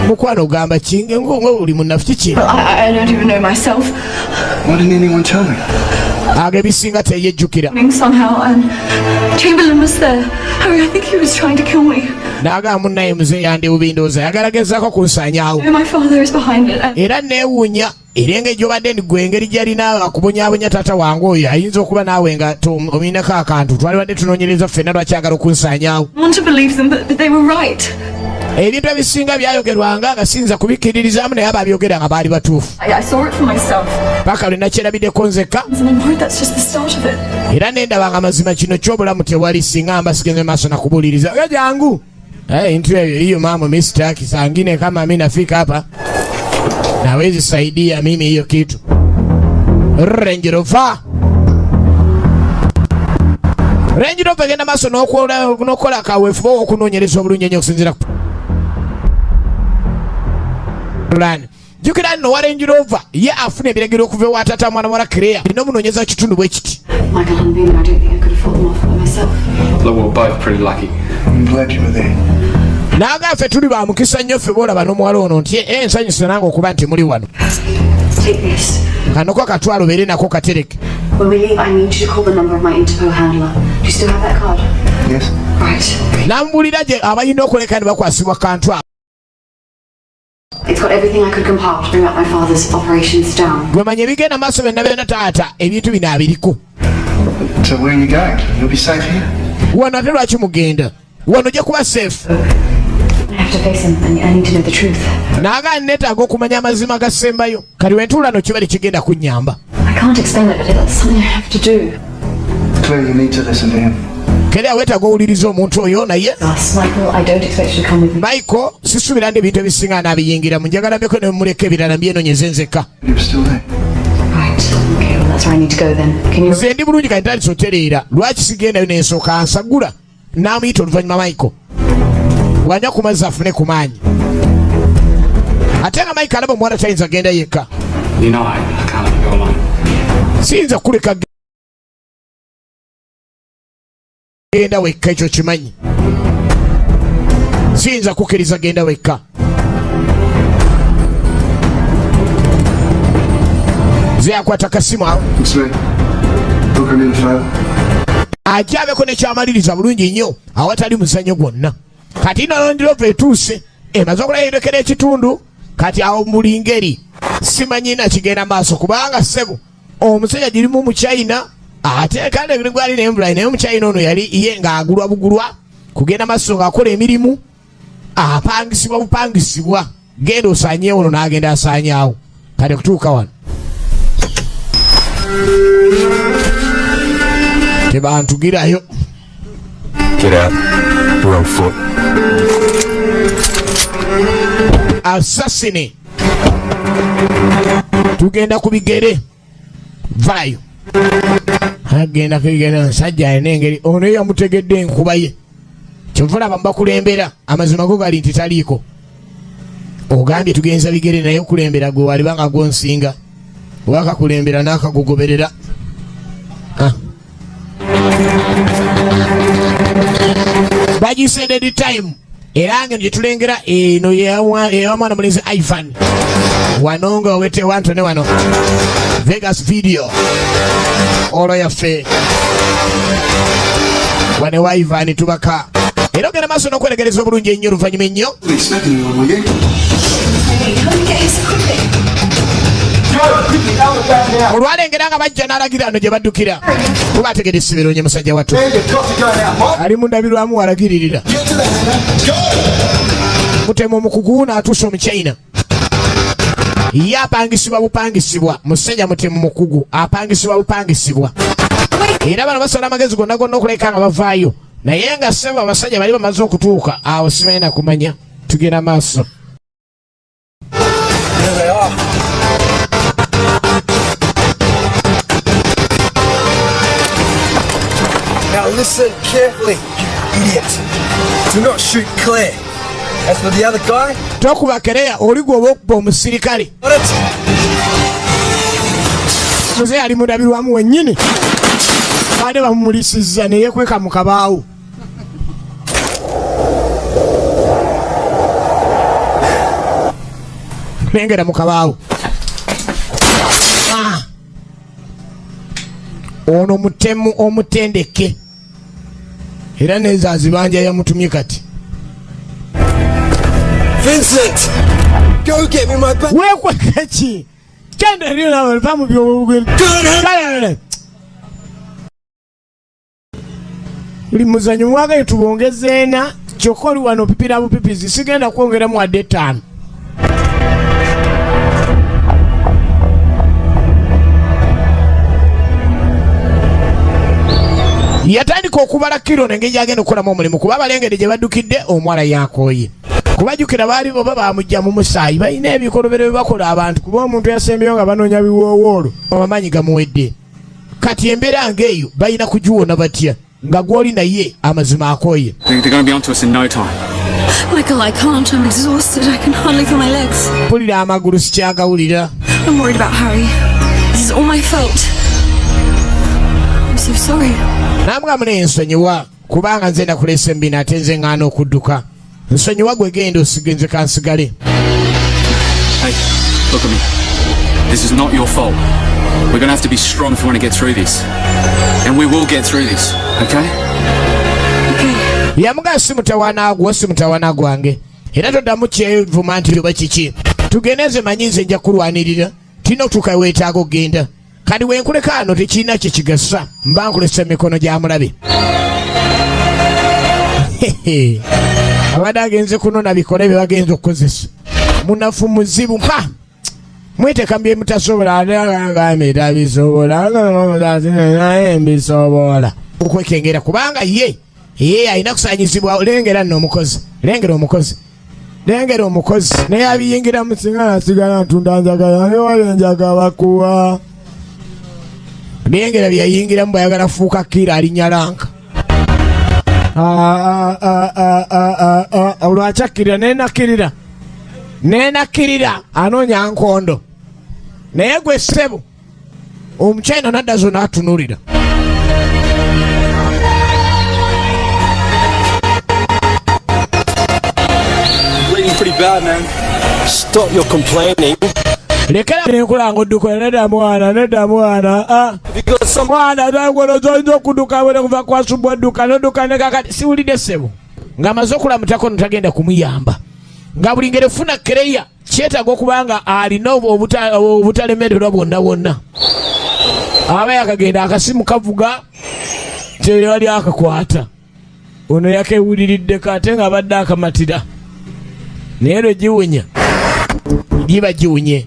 Mukwano ogamba kinge ng'oli munnafu kiki? I don't even know myself. Why didn't anyone tell me? Ebisinga teyejjukira. Somehow, and Chamberlain was there. Harry, I think he was trying to kill me. N'agamba munnaye muzeeyi yandiwubi ndowooza yagalagezzaako kunsaanyaawo. My father is behind it. Era neewuunya era gy'obadde ndigwe engeri gy'alina akubonyaabonya taata wange oyo ayinza okuba naawe nga omulinako akantu twalibadde tunoonyereza ffenna lwaki agala okunsaanyaawo. I want to believe them, but they were right. Ebintu ebisinga byayogerwanga nga siyinza kubikkiririzaamu naye ababyogera nga baali batuufu. I saw it for myself. Paka lwe nakyerabiddeko nzekka. And I'm worried that's just the start of it. Era nendabanga mazima kino ky'obulamu tewali singa mbasigenze maaso nakubuuliriza. Ga jangu. Intu hiyo mama mistaki sangine kama mimi nafika hapa nawezi saidia mimi hiyo kitu. Range Rover genda maaso n'okola kaweefuba okunoonyereza obulungi ennyo okusinziira ku plan. Jukira nno wa Range Rover ye afuna ebiragiro okuva ewa taata mwana wala Kereya alina omunoonyeza kitundu bwe kiti. Michael hadn't been there, I don't think I could have fought them off by myself. Look, we're both pretty lucky. I'm glad you were there. Naga ffe tuli ba mukisa nnyo ffe boolaba n'omuwala ono nti ensanyusa nange okuba nti muli wano. Take this. Kano ko katwalo beere nako katereke. When we leave, I need you to call the number of my Interpol handler. Do you still have that card? Yes. Right. Nambuulira gye abalina okuleka ne bakwasibwa kantu ako. It's got everything I could compile to bring up my father's operations down. Gwe manya ebigenda maaso byonna byonna taata ebintu bino abiriko. So where are you going? You'll be safe here? Wano ate lwaki mugenda? Wano ojja kuba safe. I have to face him and I need to know the truth. Naaga neetaaga okumanya amazima gasembayo. Kati wentuulano kibali kigenda kunnyamba. I can't explain it, but that's something I have to do. Claire, you need to listen to him. Kera weetaaga owuliriza omuntu oyo naye. Michael, I don't expect you to come with me. Michael, sisuubira nti ebintu ebisinga n'abiyingiramu. Njagala mbeko ne muleka ebirala mbyenonyeze nzekka. You're still there. Right. Okay, well, that's where I need to go then. Can you... Nze ndi bulungi kati ntandise otereera. Lwaki sigendayo nensooka ansagula? N'amuyita oluvannyuma Michael. Wanywa ku mazzi afune ku maanyi. Ate nga Michael alaba omuwala tayinza genda yekka. You know, I can't let you go alone. Siyinza kuleka genda wekka, ekyo kimanyi. Siyinza kukkiriza genda wekka. Ze akwata kasimu awo. It's me. Look, I need a favour. Ajaabeko nekyamaliriza bulungi nnyo awatali muzannyo gwonna. Kati nalondirova etuuse emaze okulayendekera ekitundu. Kati awo muli ngeri simanyi nakigenda maaso kubanga ssebo omusajja girimu mu China ate kandi gwali nembulayi naye mu China ono yali ye ng'agulwa bugulwa kugenda maaso ng'akola emirimu apangisibwa bupangisibwa. Genda osaanye ono n'agenda asaanyaawo. Kati kutuuka wano tebantugirayo. Get out. We're on foot. Assassine. Tugenda ku bigere. Vayo. Agenda kubigere nsajja alina engeri. Ono yamutegedde enkuba ye. Kyovula bakulembera amazima go gali nti taliiko. Ogambye tugenza bigere naye okulembera gwe wali banga gonsinga. Wakakulembera n'akagugoberera. Bagisaid time. Era nga gyetulengera eno yewamwana mulenzi Ivan wanonga owete wantu ne wano Vegas video olwo yaffe wane wa Ivan tubaka era ogenda maaso n'okweregereza obulungi ennyo oluvannyuma ennyo. Olwalengera nga bajja n'alagira ano gye baddukira kuba ategedde sibironye musajja wattu ali mu ndabirwamu walagiririra mutemu omukugu n'atuusa omu China ye apangisibwa bupangisibwa. Musajja mutemu mukugu apangisibwa bupangisibwa era bano basobola amagezi gonna gonna okuleka nga bavaayo naye nga ssebo abasajja bali bamaze okutuuka awo sibalina kumanya. Tugenda maaso. Now listen carefully, idiot. Do not shoot Claire. As for the other guy, tokuba kereya oli gwoba okuba omusirikale. Muzeeyi ali mundabirwamu wennyini baade bamumulisizza ne yeekweka mu kabaawo. Lengera mu kabaawo. Ono mutemu omutendeke era nezazibanja yamutumye kati. Vincent, go get me my bag. Wekweka ki? Genda eri nawe vamu byobugere. Li muzanyo mwagaye tubongezeena kyokka oli wano pipira bupipizi sigenda kwongeramu wadde 5. Yatandika okubala kiro nengeri gyagenda okukolamu omulimu kuba abalengedde gye baddukidde omwala yakooye. Kubajjukira baali bo babamujja mu musaayi balina ebikolobero bye bakola abantu kuba omuntu yasembeyo nga banoonya biwoowoolo amaanyi gamuwedde. Kati embeera ng'eyo balina kugiwona batya nga gw'oli naye amazima akooye. They're going to be onto us in no time. Michael, I can't. I'm exhausted. I can hardly feel my legs. Mpulira amagulu sikyagawulira. I'm worried about Harry. This is all my fault. I'm so sorry. Namugamba naye nsonyiwa kubanga nze nakulesa embina ate nze ŋŋaana okudduka. Nsonyiwa gwe genda osigenze kansigale. Hey, look at me. This is not your fault. We're gonna have to be strong if we want to get through this. And we will get through this, okay? Yamuga si mutawana gwo si mutawana gwange. Era toddamu kyevuma nti oba kiki. Tugeneze manyi nze nja kulwanirira. Tina otuuka weetaaga okgenda. Kati wenkuleka ano tekirina kye kigasa. Mba nkulesa emikono gya mulabe. Abadde agenze kunona bikole bye bagenza okukozesa. Munafu muzibu mpa. Mweteka mbye mutasobola agamira bisobola naye mbisobola okwekengera kubanga ye alina kusanyizibwa. Lengera nno omukozi, lengera omukozi naye abiyingira mu singa nasigala ntunda njagala newalenjaga bakuwa. Lengera byayingiramu bayagala fuuka kira alinyalanka. Olwakyakirira nenakirira anoonya nkondo naye gwe ssebo omukyayina nadda zonna atunulira. Bleeding pretty bad, man. Stop your complaining. Lekera nenkulanga odduka nedda mwana mwana tangonozoyinza okudduka bwene kuva kwasubwa odduka nodduka nekakati siwulidde ssebo ng'amaze okulamutako notagenda kumuyamba. Nga buli ngeri funa kereya kyetaaga okubanga alina obutalemererwa bwonna. Aba yakagenda akasimu kavuga tere wali akakwata. Ono yakewuliriddeko ate nga abadde akamatira. Naye lwe giwunya giba giwunye.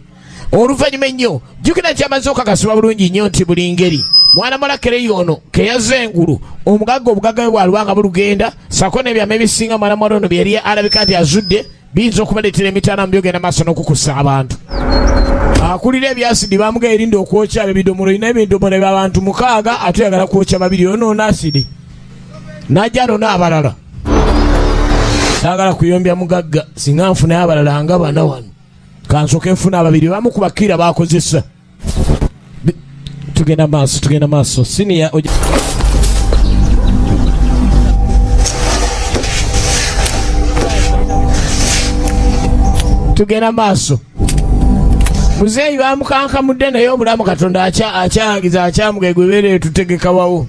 Oluvannyuma ennyo jjukira nti amaze okakasibwa bulungi nnyo nti buli ngeri mwana mala kereya ono keyaza engulu obugagga bwe bwalubanga bulugenda sako n'ebyama ebisinga mwana mwala ono byeri alabika nti azudde biyinza okubaleetera emitaana mu byogenda maaso n'okukusa abantu. Akulira ebyasidi bamuga erinda okwokya ebidomolo ina ebidomolo by'abantu 6 ate yagala kwokya 2 onoona asidi n'ajja anona abalala. Saagala kuyombya mugagga singa nfunayo abalala nga bana wano kansoke nfuna 2 bamu ku bakira bakozesa. Tugenda maaso siniya tugenda maaso. Muzeeyi bamukankamudde naye obulamu Katonda akyangiza akyamugegwebeere tutegekawawo.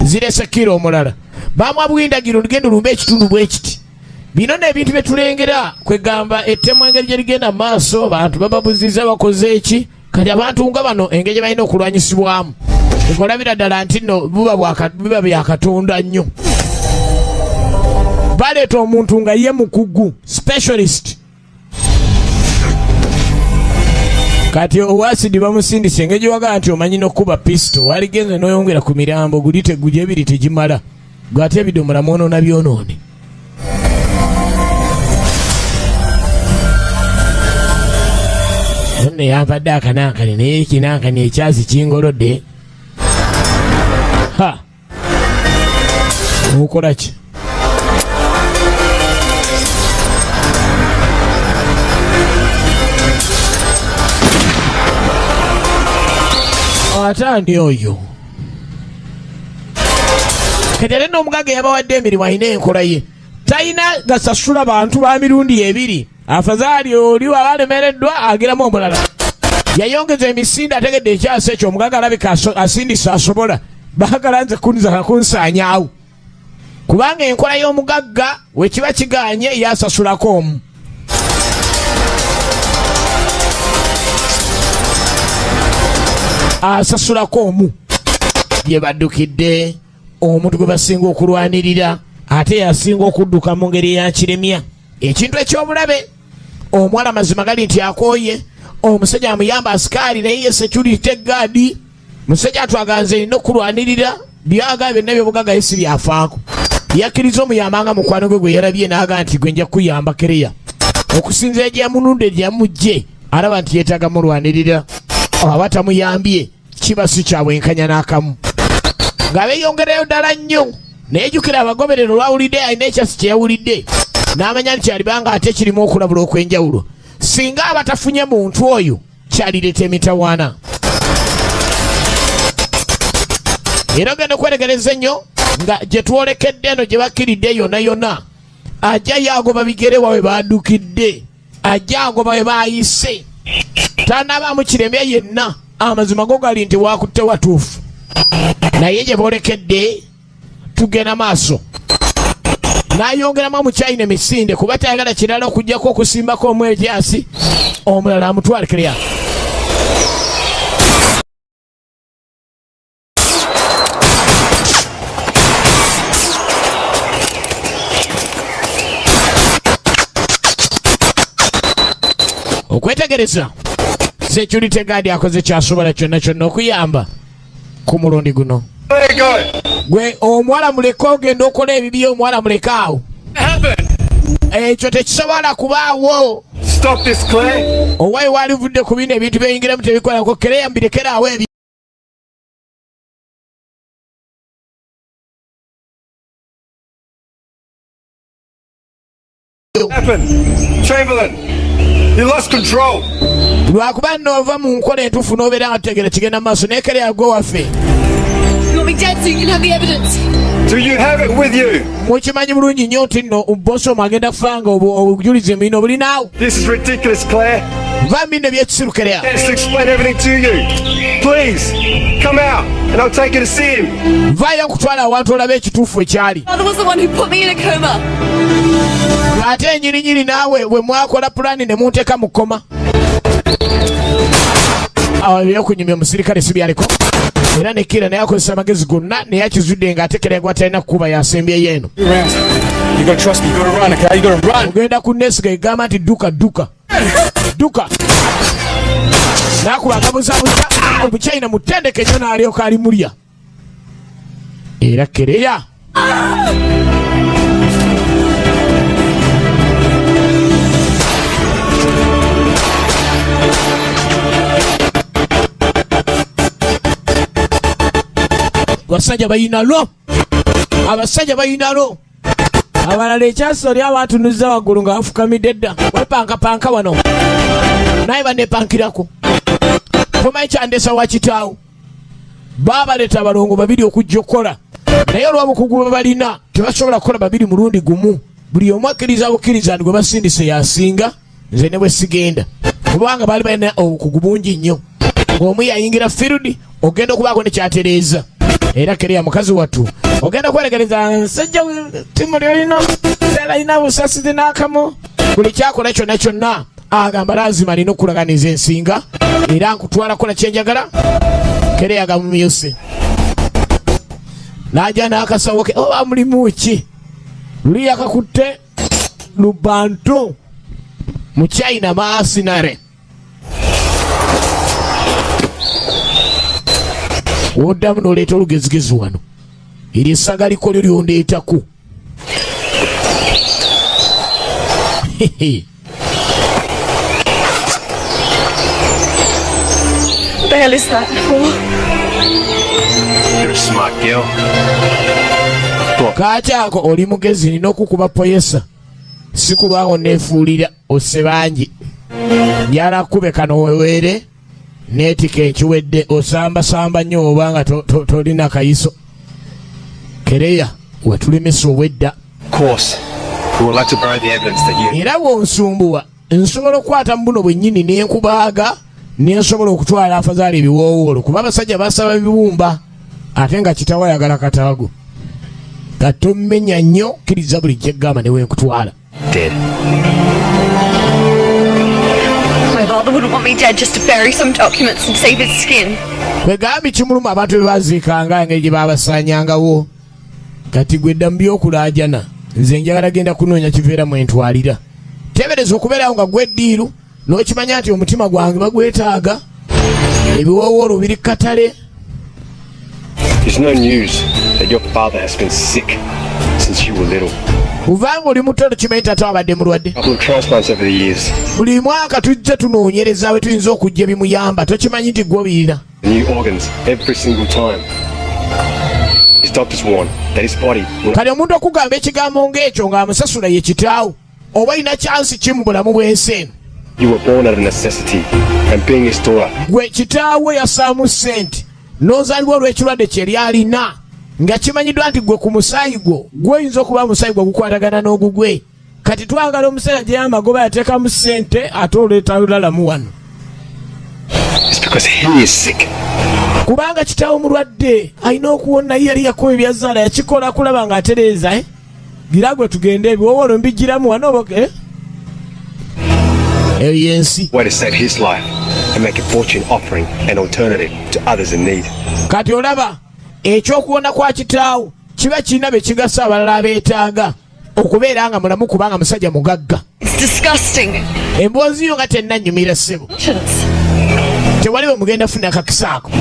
Zirese kiro omulala bamwabwindagiro lugendo lumba ekitundu bwe kiti. Bino n'ebintu bye tulengera kwegamba ettemu engeri gye ligenda maaso abantu bababuziza bakoze eki. Kati abantu nga bano engeri gye balina okulwanyisibwamu ekolabira ddala nti nno biba bya Katonda nnyo. Baleeta omuntu nga ye mukugu specialist. Kati owasidi bamusindise engeri gyewagala nti omanyi n'okkuba pisto waligenze n'oyongera ku mirambo guli teguli ebiri tegimala gwate ebidomola mwonoona byonoone. Nne yampadde akanankani naye ekinankani ekyazi kingolodde. Okola ki? Atandi oyo kati ate n'omugagga yabawadde emirimu alina enkola ye talina gasasula bantu ba mirundi 2. Afazaali oli wabalemereddwa agiramu omulala. Yayongeza emisinde ategedde ekyasa ekyo omugagga alabika asindisa asobola. Baagala nze kunsaanyaawo kubanga enkola y'omugagga wekiba kiganye yasasulako omu. Asasulako omu gye baddukidde omuntu gwe basinga okulwanirira ate yasinga okudduka mu ngeri ya kiremya. Ekintu eky'obulabe omuwala mazima gali nti akooye omusajja amuyamba asikaali naye ye security guard. Musajja atwaganze erina okulwanirira byaga byonna by'obugagga ye si byafaako. Yakkiriza omuyambanga mukwano gwe yarabye n'aga nti gwe nja kuyamba kereya okusinzira gye yamununde gye yamugye alaba nti yeetaaga mulwanirira. Aba tamuyambye kiba si kyabwenkanya n'akamu ng'abeeyongerayo ddala nnyo naye jjukira abagoberero olwawulidde alina ekyasi kye yawulidde n'amanya nti kyalibanga ate kirimu okulabula okw'enjawulo. Singa abatafunye muntu oyo kyalireeta emitawaana. era ogenda okweregereza ennyo nga gye twolekedde eno gye bakiridde yonna ajja yagoba bigere wawe baddukidde, ajja agoba we baayise, tanabaamu kiremye yenna. Amazima go gali nti wakutte watuufu, naye gye boolekedde tugenda maaso. N'ayongeramu omukyayina emisinde kuba tayagala kirala okugjako okusimbako omwejasi omulala amutwale Kereya. Okwetegereza Security Guard akoze kyasobola kyonna okuyamba ku mulundi guno. Gwe omuwala muleke ogenda okola ebibi, omuwala muleke awo. Ekyo tekisobola kubaawo. Owayi walivudde ku bino ebintu byeyingiramu tebikolako. Kereya mbirekera awo ebi. Chamberlain, you lost control. Lwakuba nova mu nkola entuufu n'obeera nga tutegera kigenda maaso naye Kereya gwe waffe. You want me dead so you can have the evidence? Do you have it with you? Mukimanyi bulungi nnyo nti nno bosi omu agenda kufanga obujulizi emino obulinaawo. This is ridiculous, Claire. Va bino ebyekisiru Kereya. Yes, to explain everything to you. Please, come out and I'll take you to see him. Vaayo nkutwala awantu olabe ekituufu ekyali. Father was the one who put me in a coma. Ate ennyininyini naawe bwe mwakola pulaani ne munteeka mu koma. Awo ebyokunyumya omusirikale si byaliko. Era ne Kira naye akozesa amagezi gonna naye akizudde ng'ate Kereya gwe atalina kukuba yasembyeyo eno. Ogenda ku Nesiga egamba nti dduka. N'akuba akabuzabuza omukyayina mutendeke nnyo n'alyoka alimulya. Era Kereya abasajja bayinalo abalala ekyasoli abatunuza waggulu nga bafukamidde dda wepankapanka wano naye banepankirako. Tomanyi kyandesa wa kitaawo baabaleeta abalongo babiri okujja okukola naye olw'obukugu bwe balina tebasobola kukola babiri mulundi gumu. Buli omu akkiriza bukkiriza ndi gwe basindise yasinga, nze ne bwe sigenda kubanga baali balina obukugu bungi nnyo. Ng'omu yayingira field ogenda okubaako ne kyatereeza. Era Kereya mukazi wattu ogenda kweregereza nsajja timu lyolina alina busasizi n'akamu. Buli kyakola kyonna agamba lazima alina okulaganiza ensinga era nkutwala kola kyenjagala. Kereya gamumyuse n'ajja n'akasawo ke oba mulimu ki luli yakakutte lubantu mu China maasinare. Woddamu n'oleeta olugezigezi wano eri essaga likolyo lyondeetaku. What the hell is that for? You're a smart girl. Kaaki ako oli mugezi nina okukuba poyesa si kulwawo neefuulira osse bangi njala kube kano weweere n'etika ekiwedde osambasamba nnyo obanga tolina kayiso. Kereya watulemesa obwedda. Era bw'onsumbuwa nsobola okukwata mu buno bwennyini n'enkubaaga n'ensobola okutwala afazaala ebiwoowoolo kuba abasajja basaba ebiwumba ate nga kitawo ayagala kataago. Gatomenya nnyo kkiriza buli kyeggamba ne wenkutwala. My father wouldn't want me dead just to bury some documents and save his skin. Kwegambi kimuluma abantu bye baziikanga engeri gye baabasaanyangawo. Kati gwe dda mu byokulaajana nze njagala genda kunoonya kiveera mwentwalira. Teebereza okubeerawo nga gwe ddiiru n'okimanya nti omutima gwange bagwetaaga. Ebiwoowoolo biri katale. There's no news that your father has been sick since you were little. Uvanga oli muto kimanyi taata wabadde mulwadde. Couple of transplants over the years. Buli mwaka tujja tunoonyereza we tuyinza okujja bimuyamba tokimanyi nti gwe obiina. New organs every single time. His doctors warn that his body will... Kale omuntu okugamba ekigambo ng'ekyo ng'amusasula ye kitaawo oba ina chansi ki mu bulamu bw'ensi eno. You were born out of necessity and being his daughter. Gwe kitaawo yasaamu ssente n'ozaalibwa olw'ekirwadde kye lyalina nga kimanyiddwa nti gwe ku musaayi gwo gw'oyinza okuba musaayi gwe gukwatagana n'ogugwe. Kati twagala omusajja gye amagoba yateekamu ssente ate oleeta lulalamu wano. Kubanga kitaawo mulwadde alina okuwona yali yakuba ebyazaala yakikola kulaba ng'atereeza gira gwe tugende ebiwowolo mbigiramu wano oboke eyo yensi. Kati olaba ekyokuwona kwa kitaawo kiba kirina be kigasa abalala abeetaaga okubeera nga mulamu kubanga musajja mugagga. Emboozi yo nga tennanyumira ssebo. Tewaliwe mugenda funa akakisaako.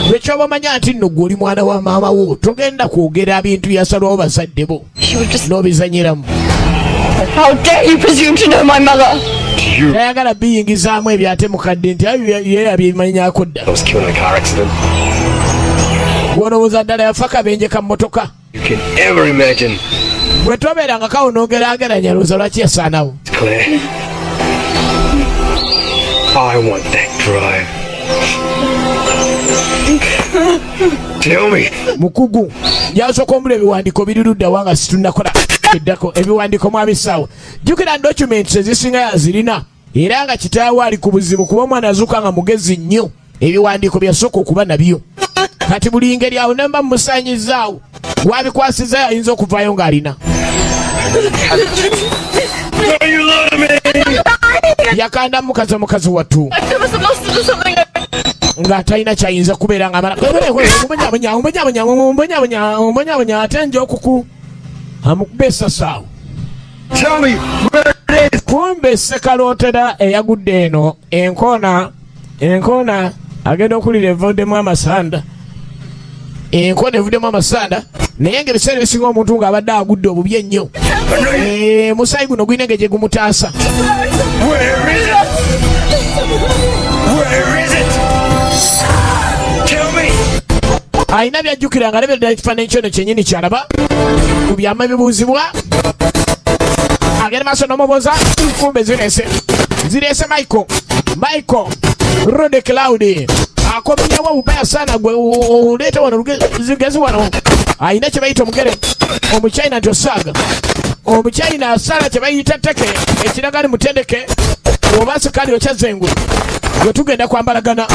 Lwekyoba omanya nti nno gwe oli mwana wa maama wo togenda kwogera bintu byasalwawo bazadde bo n'obizanyiramu. Tayagala biyingizaamu ebyo ate mukadde nti ye yabimanyako dda. Gw'olowooza ddala yafa kabenje ka mmotoka. Bwe tobeeranga kawo n'ogeraageranya lowooza lwaki yasaanawo. I want that drive. Tell me. Mukugu yasooka omula ebiwandiiko biri ludda wanga situnakola eddako ebiwandiiko mwabisaawo. Jjukira documents ezisinga yazirina era nga kitaawo ali ku buzibu kuba omwana azuuka nga mugezi nnyo. Ebiwandiiko byasooka okuba nabyo. Kati buli ngeri awo nemba mumusaanyizaawo wabikwasiza ayinza okuvaayo ng'alina. Yakanda mukazi wattu ng'atalina kyayinza kubeera nga amala ombonyabonya ate nja okuku amukube esasaawo. Kumbe Sekalootera eyagudde eno enkoona agenda okulira evuddemu amasanda. Enkoona evuddemu amasanda naye ng'ebiseera ebisinga omuntu ng'abadde agudde obubi ennyo. Musaayi guno gulina engeri gye gumutaasa. Alina byajjukira nga alebera ddala ekifaananyi kyono kyennyini kyalaba ku byama ebibuuzibwa. Agenda maaso n'omubuuza kumbe zireese Michael Rode Cloud akomyawo obubaya sana gwe oleeta wano zigezi wano. Alina kye bayita omugere omuchina nti osaaga omuchina asala kye bayita teke ekiraga ni mutendeke oba sikali okyazengwe gwe tugenda kwambalagana.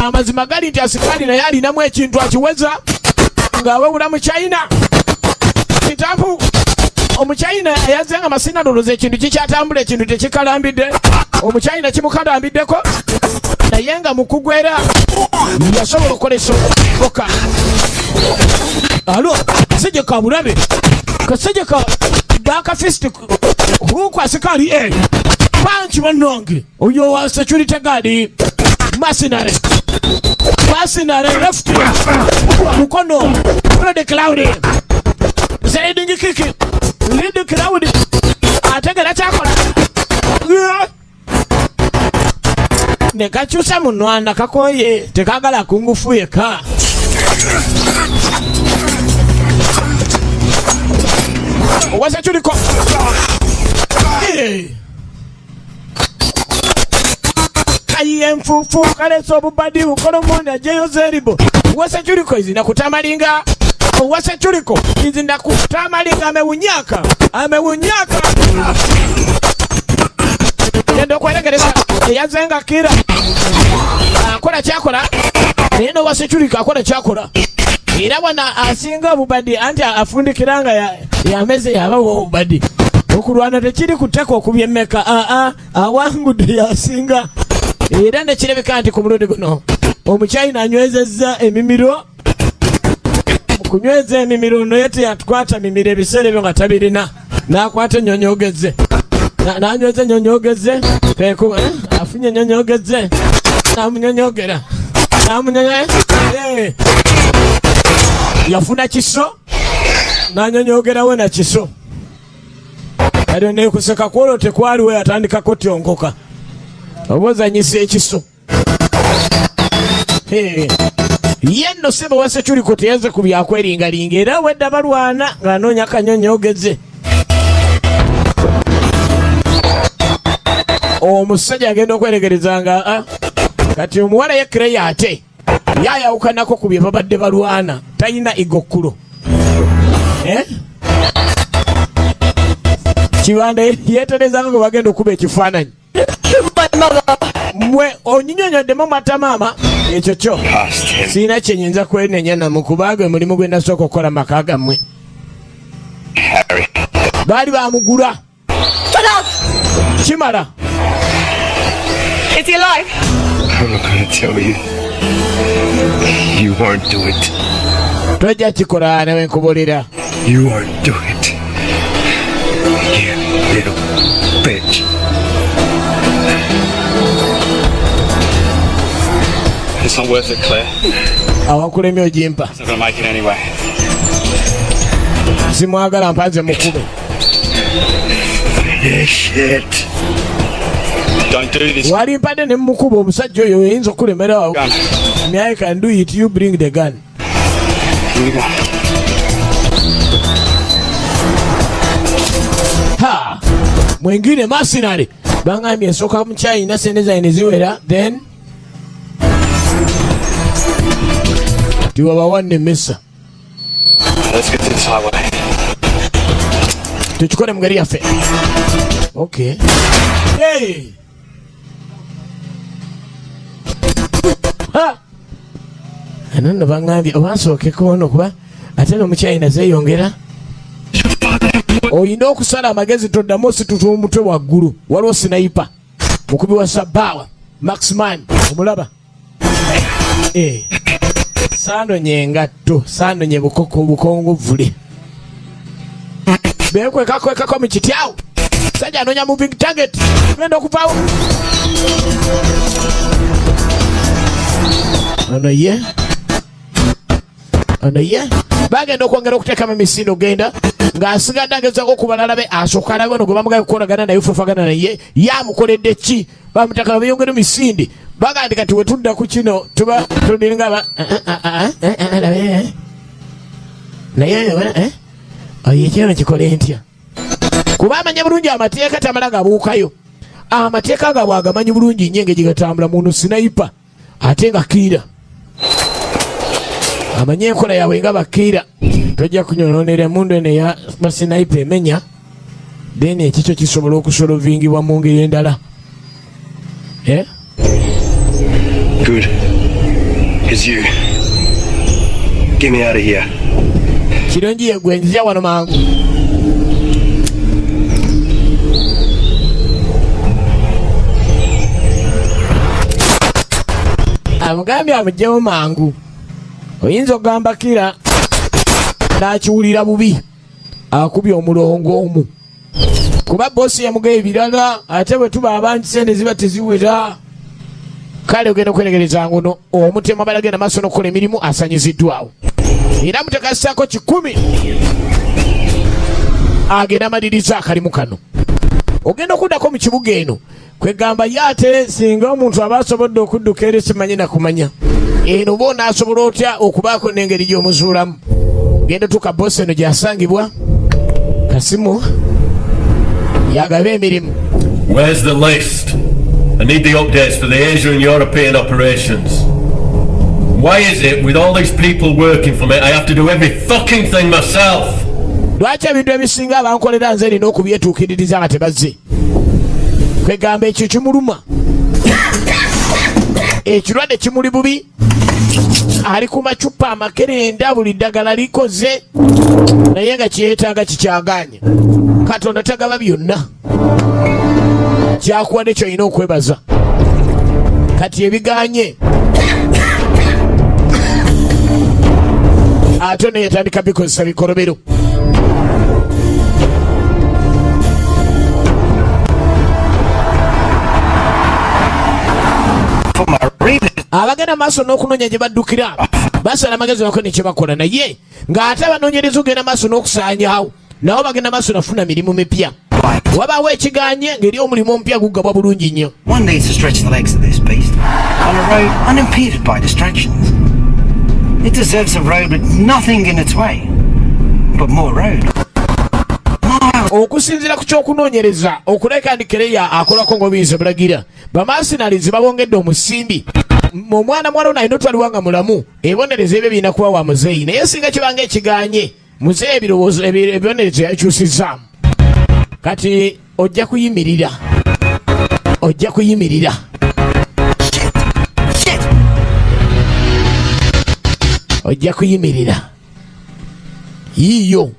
Amazima gali nti asikali naye alinamu ekintu akiweza ng'awewula mu China. Kitabu omuchina ayazenga masina loloza ekintu kikyatambula ekintu tekikalambidde. Omuchina kimukalambiddeko naye nga mukugwera yasobola okukolesa okoka. Alo kasejeka bulabe kasejeka baka fist huko asikali panchi wanonge oyo wa security guard mercenary left mukono Rode Cloud zaidingi kiki Rode Cloud ategera chakola nekakyusa munwana kakoye tekagala kungufu yeka. Wasa chuliko ayemfufu kaleso obubadi ukolomoni ajeyo zeribo. Wasa chuliko izina kutamalinga. Wasa chuliko izina kutamalinga amewunyaka nendo kweregereza yazenga kira akola kyakola nendo wasa chuliko akola kyakola. Era wana asinga obubadi anti afundikiranga yameze yabawo obubadi okulwana tekiri kuteka okubyemeka awangudde yasinga. Era nekirabika nti ku mulundi guno omuchina anywezezza emimiro. Kunyweza emimiro no yete yatukwata mimiro ebiseera ebyo nga tabirina n'akwata ennyonyogeze n'anyweza ennyonyogeze peku afunye ennyonyogeze n'amunyonyogera yafuna kiso n'anyonyogerawe na kiso. Kale nekuseka kwolwo tekwaliwe yatandikako tyongoka obozanyisa ekiso. Yenno sebo wase chuliko teyeze ku byakweringalinga era wedda balwana ng'anoonya kanyonyogeze. Omusajja agenda okweregereza nga kati omuwala ye Claire ate yayawukanako ku bye babadde balwana talina igokkulo Kibanda yeterezanga ngo bagenda okuba ekifaananyi mwe onyinnyonyoddemu mata maama ekyo kyo siina kyenyinza kwenenya namukubaaga mulimu gwe ndasooka okukola maka gammwe baali bamugula kimala Is he alive? I'm not going to tell you. You won't do it. tojja kikola nawe nkubuulira You won't do it. You little bitch. It's not worth it, Claire. awakulemye ogimpa It's not gonna make it anyway. simwagala mpanze mukube Yeah, shit. Don't do this. wali mpadde ne mumukuba omusajja oyo oyinza okulemerawo I can do it, you bring the gun. Here we go. Ha! Mwengine mercenary bangambye ensooka mu China sente zaine ziwera then tiwabawanne mesa Let's get to this highway. tukikole mu ngeri yaffe okay hey! Ha! ano nno bangambye obansookeko ono kuba ate no mu China zeeyongera oyina okusala amagezi toddamu osituta omutwe waggulu waliwo sniper mukubi wa Sabawa Maxman omulaba saanonye engatto saanonye bukongovule bekwekako mu kityawo sajja anonya moving target genda okuvaawo ono ye bagenda okwongera okuteekamu emisinde ogenda ng'asigadde agezaako okubalala be asooka alabe ono gwe bamugaye kukolagana naye fufagana naye yamukoledde ki bamutaka beyongera misinde bagandi kati we tudda ku kino tuba tulinga naye oyo ekyeno kikole ntya kuba amanya bulungi amateeka tamala gabuukayo amateeka gaabwe agamanyi bulungi nnyo engeri gatambula muntu sinayipa ate nga kiira amanye enkola yaabwe nga bakiira tojja kunyononera emundu eno eya basinayipa emenya then ekikyo kisobola okusolovingibwa mu ngeri endala Good. It's you. Get me out of here. kirungi yegwe njija wano mangu amugambye amugjewo mangu oyinza okugamba kira n'akiwulira bubi akubye omulongo omu kuba bosi yamugaye ebirala ate bwe tuba abangi sente ziba teziwera kale ogenda okweregereza ngono omutema balagenda maaso n'okukola emirimu asanyiziddwawo era mutekasisaako 10 agenda amaliriza akalimu kano ogenda okuddako mu kibuga eno kwegamba ye ate singa omuntu aba asobodde okudduka eri simanyi nakumanya eno ba onaasobola otya okubaako n'engeri gy'omuzuulamu genda tuka bosi eno gyasangibwa kasimu yagaba emirimu. Where's the list? I need the updates for the Asia and European operations. Why is it, with all these people working for me, I have to do every fucking thing myself? Lwaki ebintu ebisinga abankolera nze nina okubyetuukiririza nga tebazze? Kwegamba ekyo kimuluma. Ekirwadde kimuli bubi. Ali ku macupa amakerenda buli ddagala likoze. Naye nga kyetaaga kikyaganya. Katonda tagaba byonna. Kyakuwadde ky'olina okwebaza. Kati ebiganye. Ate ne yatandika bikozesa bikolobero. Abagenda maaso n'okunoonya gye baddukira basala amagezi bako ne kye bakola naye ng'ate abanoonyereza ogenda maaso n'okusaanyaawo nabo bagenda maaso nafuna mirimu mipya wabaawo ekiganye ng'eri omulimu omupya guggabwa bulungi nnyo. One needs to stretch the legs of this beast on a road unimpeded by distractions. It deserves a road with nothing in its way but more road. Okusinziira ku ky'okunoonyereza okuleka ndi Kereya akolako ng'obuyinza bulagira bamasinalizi babongedde omusimbi omwana mwala ono alina otwaliwanga mulamu ebibonerezo ebyo birina kuba wa muzeeyi naye singa kibanga ekiganye muzeeyi ebirowoozo ebibonerezo yakyusizaamu kati ojja kuyimirira ojja kuyimirira yiyo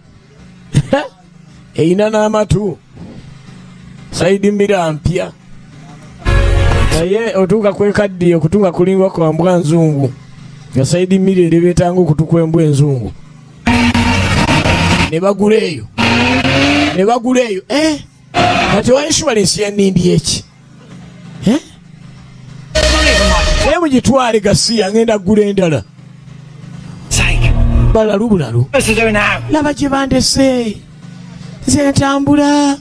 eyina n'amatu saidi mbira mpya naye otuuka kwekaddiye okutunga kulingwa kwa mbwa nzungu nga saidi mmiri eri beetanga okutukwa embwa enzungu ne bagula eyo kati wa insurance yanindi eki naye mugitwale gasiya ngenda gula endala bulalu laba gye bandese nze ntambula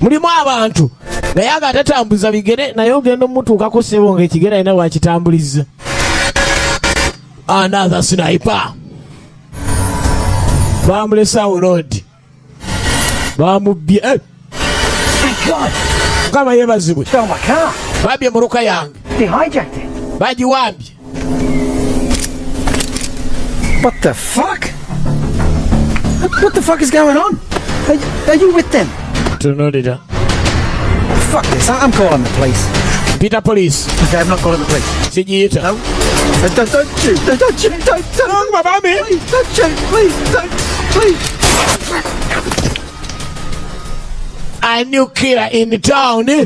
mulimu abantu naye aga atatambuza bigere naye ogenda omutuukako ssebo nga ekigere alina wakitambuliza another sniper bamulesaawo road bamubbye mukama yebazibwe babye muruka yange bagiwambye. What the fuck? What the fuck is going on? Are you with them? Tunolida. Fuck this, I'm calling the police. Peter police. Okay, I'm not calling the police. Sijita. No. Don't shoot, don't shoot, don't shoot, please. A new killer in the town, eh?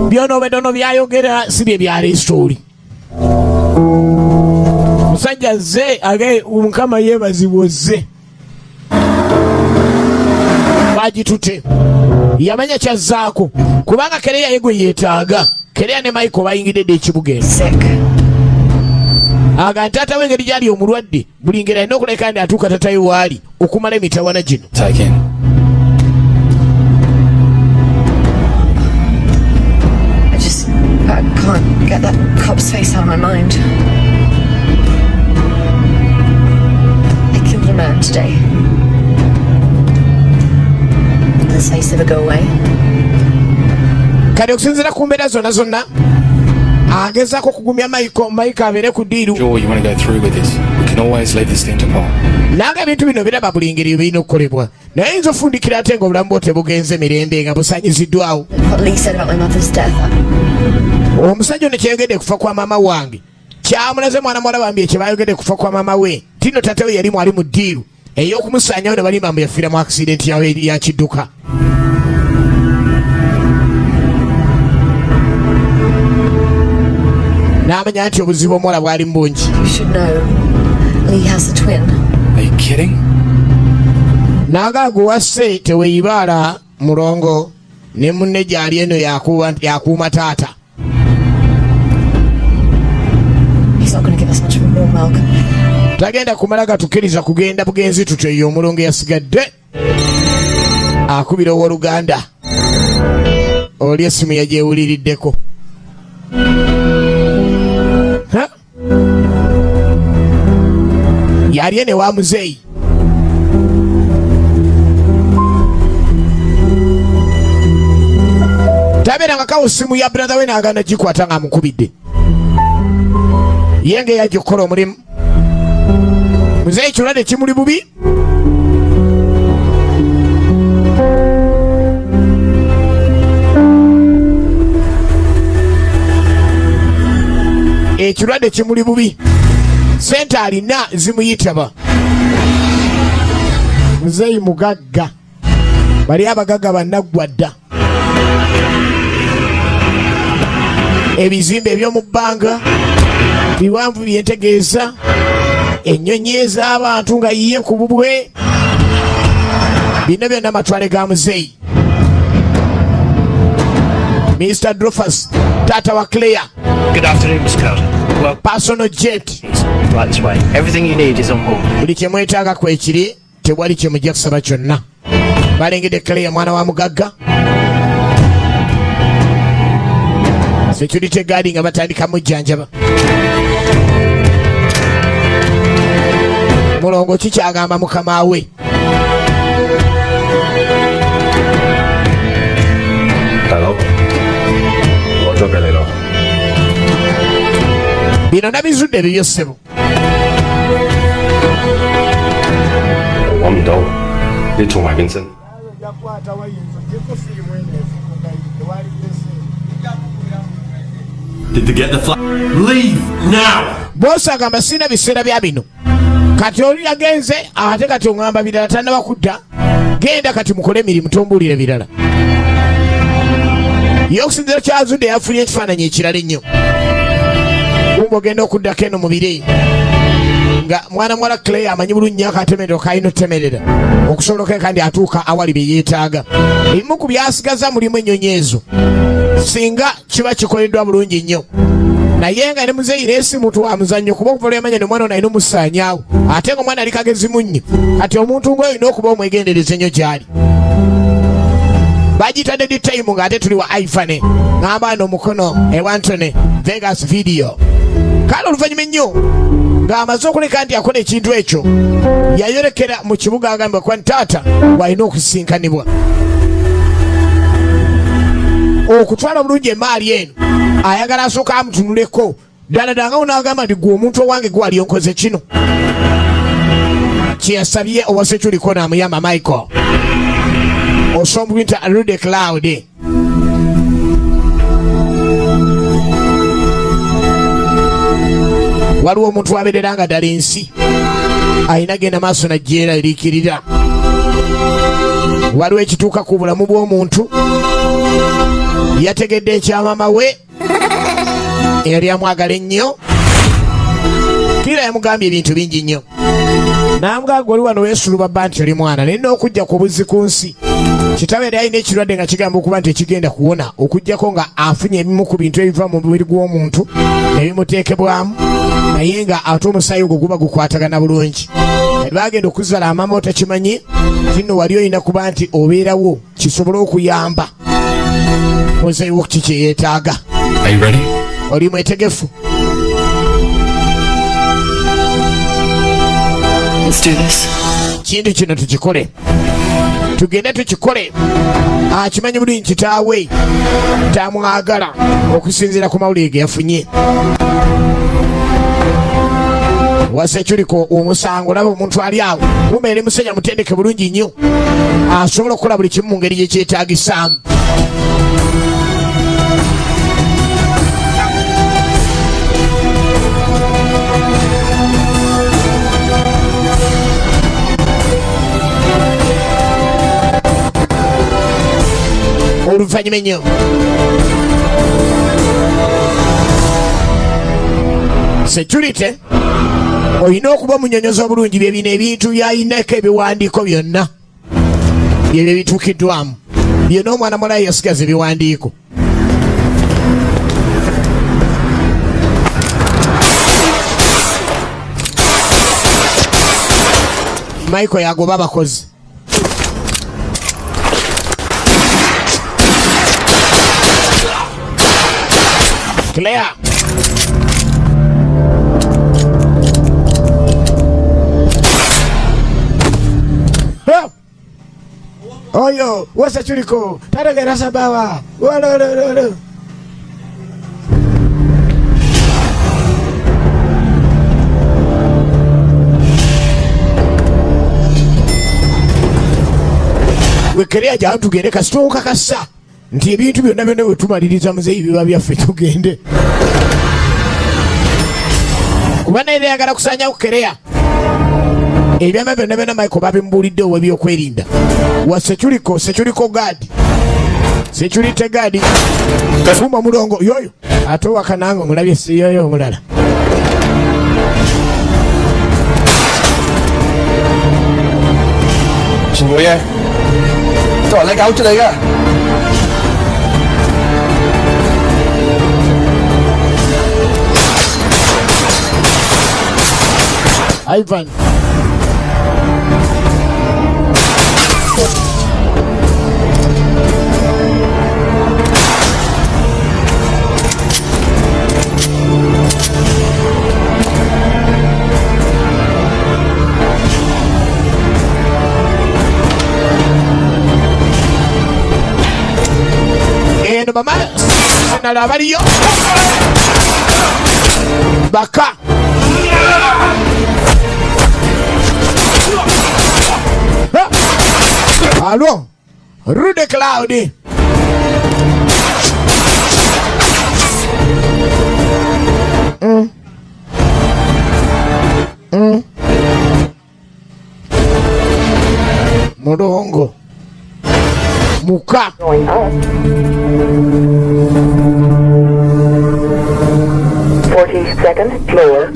Byono bedono byayogera sibye byali story. Musajja ze age umukama yebaziboze. Bagitute. Yamanya kyazaako kubanga Kereya yegwe yeetaaga. Kereya ne Michael bayingidde ekibuga. Aga tata wengeri gyali omulwadde buli ngeri alina okuleka ndi atuuka tatayi waali okumala emitawana gino. I can't get that cop's face out of my mind. I killed a man today. Will his face ever go away? Kati okusinziira ku mbeera zonna agezaako okugumya Mike abeere ku ddiiru. Sure, you want to go through with this. We can always leave this thing to Paul. Nanga ebintu bino biraba buli ngeri birina okukolebwa naye ayinza ofundikira ate nga obulamu bwo tebugenze mirembe nga busanyiziddwawo. What Lee said about my mother's death. Omusajja ono kyeyogedde kufa kwa maama wange kyamulaze mwana muwala bambi kye bayogedde kufa kwa maama we tino tate we yali mwali mu ddiiru ey'okumusaanyawo ne balimba mbu yafiira mu accident ya kidduka. N'amanya nti obuzibu omuwala bwali mbungi. You should know. Lee has a twin. Are you kidding? Nagaago wasse teweeyibaala mulongo ne munne gyali eno yakuuma taata. He's not going to give us much of a warm welcome. Tagenda kumala gatukkiriza kugenda bugenzi tutyo eyo omulongo yasigadde akubira ow'Oluganda oli essimu yagyewuliriddeko. Yali ene wa muzeeyi. Tabeeranga kawo ssimu ya brother we n'agaana gikwata nga amukubidde. Ye ng'eyajja okukola omulimu. Muzeeyi kirwadde kimuli bubi. Ekirwadde kimuli bubi. Sente alina zimuyitaba. Muzeeyi mugagga. Bali abagagga bannaggwa dda. Ebizimbe eby'omu bbanga biwanvu byentegeeza ennyonyi ez'abantu nga yiye ku bubwe bino byonna matwale ga muzeeyi. Mr. Drofus, taata wa Claire. Good afternoon, Miss Carter. Well, personal jet. Right this way. Everything you need is on board. Buli kye mwetaaga kwekiri tewali kye mujja kusaba kyonna. Balengedde Claire mwana wa mugagga. Security guard nga batandika mujjanjaba. Mulongo kikyagamba mukama we. Hello. bino nabizudde ebibyo ssebo. 我唔到，你重懷變身。 Did they get the flag? Leave now! Boss agamba sina biseera bya bino. Kati oli yagenze ate kati oŋŋamba birala tannaba kudda. Genda kati mukole emirimu tombuulire birala. Ye okusinziira kyazudde yafunye ekifaananyi ekirala ennyo. Kumba ogenda okuddako eno mu bire. Nga mwana muwala Clay amanyi bulungi nnyo akatemerero k'alina otemerera okusobola kandi atuuka awali bye yeetaaga. Ebimu ku byasigaza mulimu ennyonyi ezo. Singa kiba kikoleddwa bulungi nnyo. Naye nga ne muzeeyi neesi muntu wa muzannyo kuba okuva olwemanya ne omwana ono alina omusaanyaawo ate nga omwana ali kagezi munnyo kati omuntu ng'oyo olina okuba omwegendereza ennyo gy'ali. Bagiyita Dead Time ng'ate tuli wa Ifane ng'amba ano omukono ewantone Vegas video. Kale oluvannyuma ennyo ng'amaze okuleka nti akola ekintu ekyo yayolekera mu kibuga agambibwa kuba ntaata bw'alina okusisinkanibwa. Okutwala bulungi emaali eno ayagala asooka amutunuleko ddala ddanga unaagamba nti gwe omuntu owange gwe wali onkoze kino. Kyeyasabye owase kyuliko n'amuyamba Michael osombwinta Rude Cloud. Waliwo omuntu abeerera nga ddala ensi ayina genda maaso najjeera eriikirira. Waliwo ekituuka ku bulamu bw'omuntu yategedde ekyamama we eyali amwagala ennyo. Kira yamugambye ebintu bingi nnyo. N'amugamba oli wano weesuluba nti oli mwana naye n'okujja ku buzzi ku nsi. Kitabe yali alina ekirwadde nga kigamba okuba nti ekigenda kuwona okuggyako nga afunye ebimu ku bintu ebiva mu mubiri gw'omuntu ebimuteekebwamu naye nga ate omusaayi ogwo guba gukwatagana bulungi. Bagenda okuzaala amama otakimanyi kino wali olina kuba nti obeerawo kisobole okuyamba muzeeyi wo kiki kyeyeetaaga. Oli mwetegefu? Kintu kino tukikole, tugende tukikole. Akimanyi bulungi kitaawe tamwagala okusinziira ku mawulire ge yafunye. Wase kyuliko omusango laba omuntu ali awo mumeere musenya mutendeke bulungi nnyo asobola okukola buli kimu mu ngeri gyekyetaagisaamu. Oluvannyuma ennyo security olina okuba omunyonyoza obulungi byebino ebintu byayinako ebiwandiiko byonna byebyo bituukiddwamu byonna omwana mulayi yasigaza ebiwandiiko. Michael yagoba abakozi. Claire. Oyo, wasa chuliko, taragera sabawa. Wala. Wekerea jamu tugende kasitoka kasa. Nti ebintu byonna byonna bwe tumaliriza muzeeyi biba byaffe tugende. Kuba naye yagala kusanya kukerea. Ebyama byonna byonna Michael babimbuulidde ow'ebyokwerinda. Wa security guard. Security guard. Kafuma mulongo yoyo. Ate wakananga omulabye si yoyo omulala.全部嘢都係你搞出嚟㗎。Ivan. Mama, sinala abaliyo baka alo Rude Cloud Mulongo muka 42nd floor.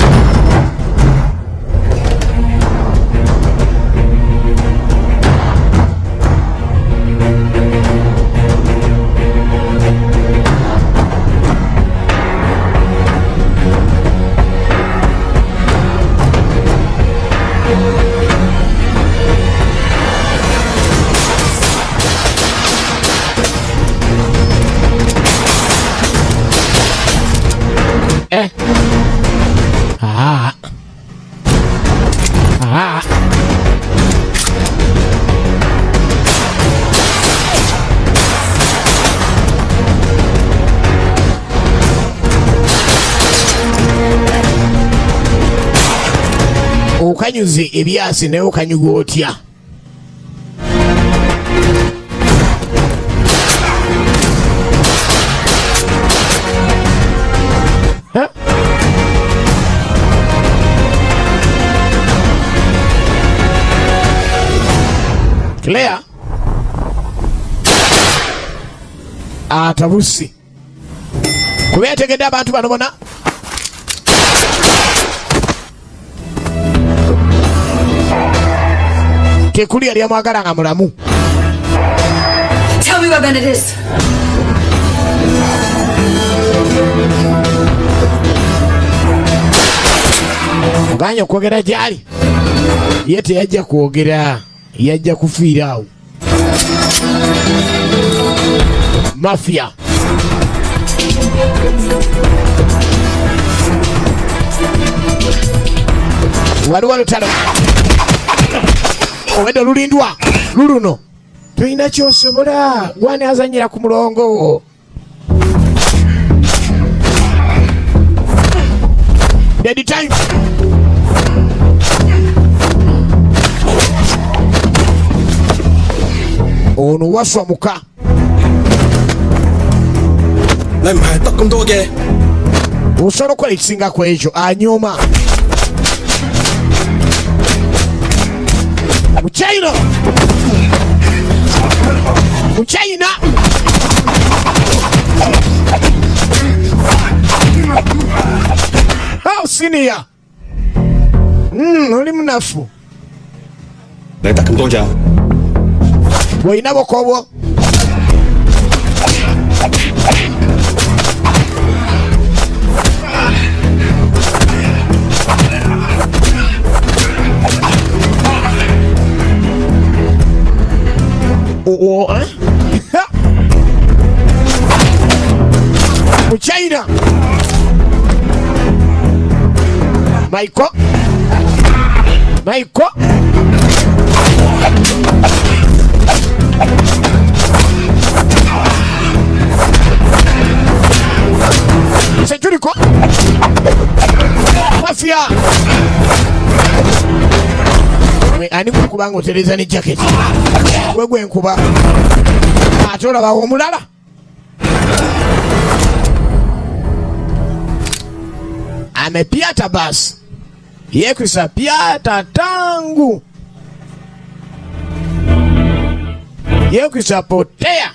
okanyuze ebyasi naye okanyuga otya Claire atabusi kuba yategedde abantu bano bona tekuli yali amwagala nga mulamu. Tell me where Bennett is. Oganya okwogera gyali ye teyajja kwogera yajja kufiira awo. Mafia waliwo lutalo obedde olulindwa luluno tulina kyosobola gwani azanyira ku mulongo dead time ono waswa muka osobola okukola ekisinga ku ekyo anyooma Muchina Muchina Oh senior oli munafu Leta kumtoja Boina bokobo China Michael Security Mafia ani kubanga otereza ne jacket gwegwe nkuba atola bawo omulala amepiata basi yekwisa piata tangu yekwisa potea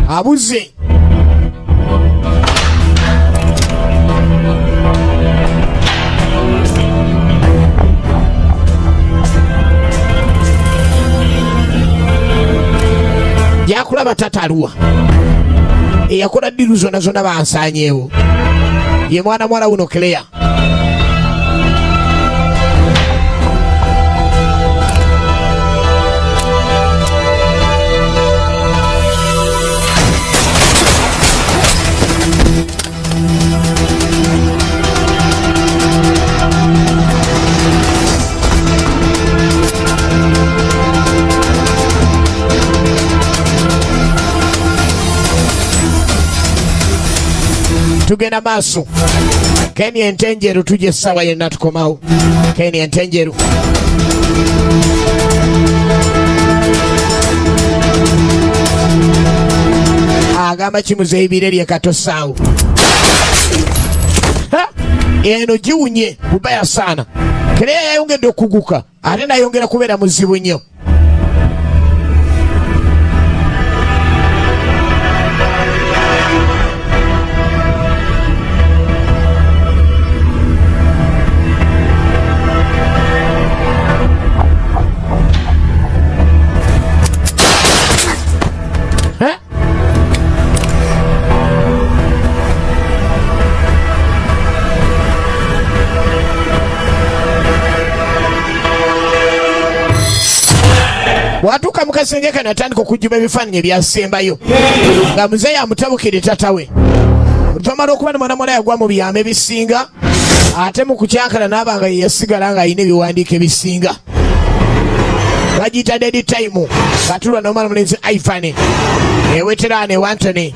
abuze yakulaba tataluwa eyakola ddiru zonna zonna bansanyeewo ye mwana mwala wuno Claire tugenda maaso Keni entenjeru tuje sawa yenna tukomawo. Keni entenjeru. Agamba kimuze ebire lye katosaawo. Eno giwunye bubaya sana. Kereya yayongedde okuguka ate nayongera kubeera muzibu nnyo. Watuuka mu kasenge kano atandika okujjuba ebifaananyi ebyasembayo nga muzeeyi amutabukire tatawe. Lutamala okuba ne mwana muwala yagwa mu byama ebisinga ate mu kukyankana n'aba nga yeyasigala ng'alina ebiwandiiko ebisinga. Bagiyita dead time katulwa n'omwana mulenzi Ivan eweteraano ewantone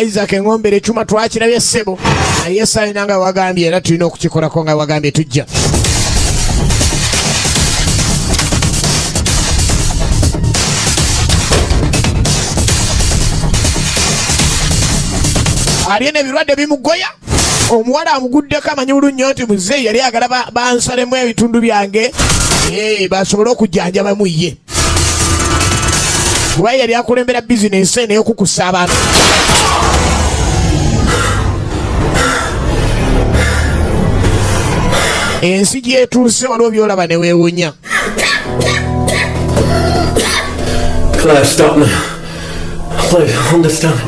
Isaac Engombere ekyuma twakirabye ssebo naye Saalina nga wagambye era tulina okukikolako nga wagambye tujja. Alina ebirwadde bimugoya. Omuwala amuguddeko amanyi bulungi nti muzeeyi yali agala bansalemu ebitundu byange basobole okujjanjabamu ye. Kuba yali akulembera bizinensi eno ey'okukusa abantu. Ensi gyetuuse waliwo byolaba ne weewunya. Claire, stop now. Please, understand.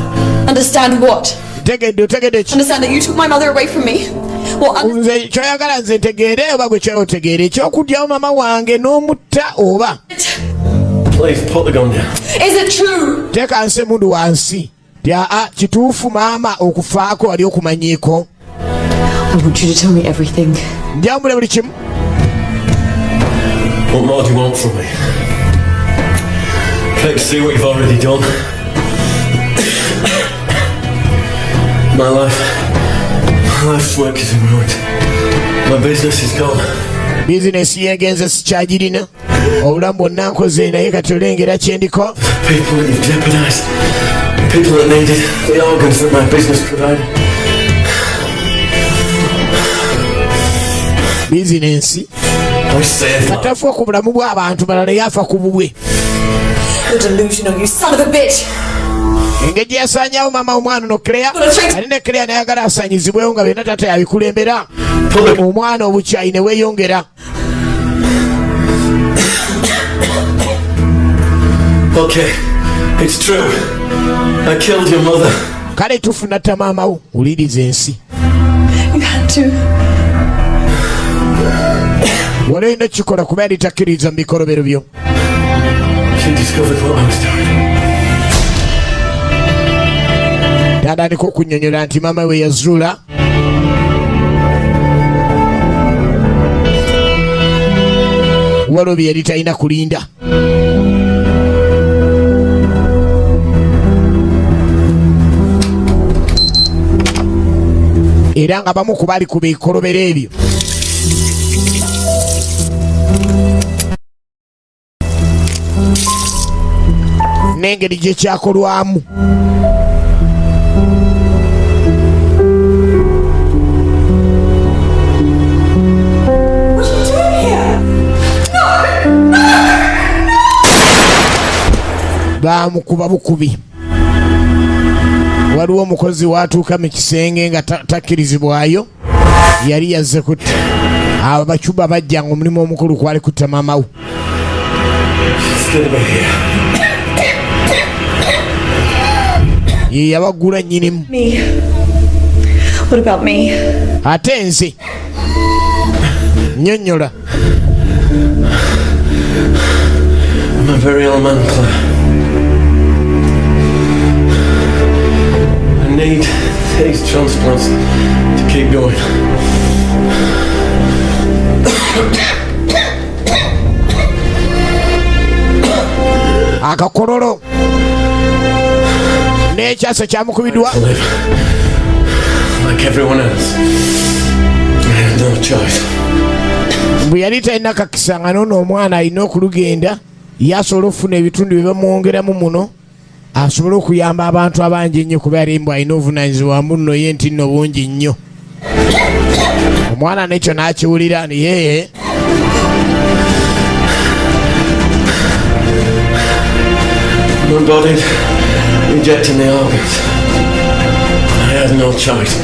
Understand what? Understand that you took my mother away from me? Nze kyoyagala nze ntegeere oba gwe kyotegeere ekyokudyawo mama wange n'omutta oba. Please put the gun down. Is it true? Teeka nsi mundu wansi. Kituufu maama okufaako wali okumanyiiko. I want you to tell me everything. Njambule buli kimu. What more do you want from me? Can't you see what you've already done? My life's work is in ruins. My business is gone. Business yegenze sikyagirina. Obulamu bwonna nkoze naye kati olengera kyendiko. People that you've jeopardized. People that needed the organs that my business provided. Business. I saved life. Katafuwa ku bulamu bw'abantu balala yafa ku bubwe. You're delusional, you son of a bitch. Engeri yasaanyawo mama omwana ono Claire alina Claire nayagala asaanyizibwewo nga byonna taata yabikulembera omwana obukyayi ne weeyongera. Okay, it's true. I killed your mother. Kale tufuna ta maamawo wuliriza ensi. You had to. Wali olina kikola kuba yali takkiriza mu bikolobero byo. She discovered what I was doing. Tandika okunnyonnyola nti maama we yazuula waliwo bye yali talina kulinda. Era nga bamu ku bali ku bikolobero ebyo n'engeri gye kyakolwamu. Bamukuba bukubi. Waliwo omukozi watuuka mu kisenge nga takkirizibwayo yali yazze kutta. Abo bacuba bajja nga omulimu omukulu kwali kutta maamawo. Ye yabagula nnyinimu. What about me? Ate nze nnyonnyola. I'm a very ill man, Claire. I need these transplants to keep going. Akakololo n'ekyasa kyamukubiddwa like everyone else. I had no choice. Bwe yali talina kakisanga n'ono omwana alina okulugenda yasobola okufuna ebitundu bye bamwongeramu muno asobole okuyamba abantu abangi ennyo kuba yali mbu alina obuvunaanyizibwa muno ye nti nno bungi nnyo. Omwana nekyo n'akiwulira yeye Embodied, rejecting the organs. I had no choice.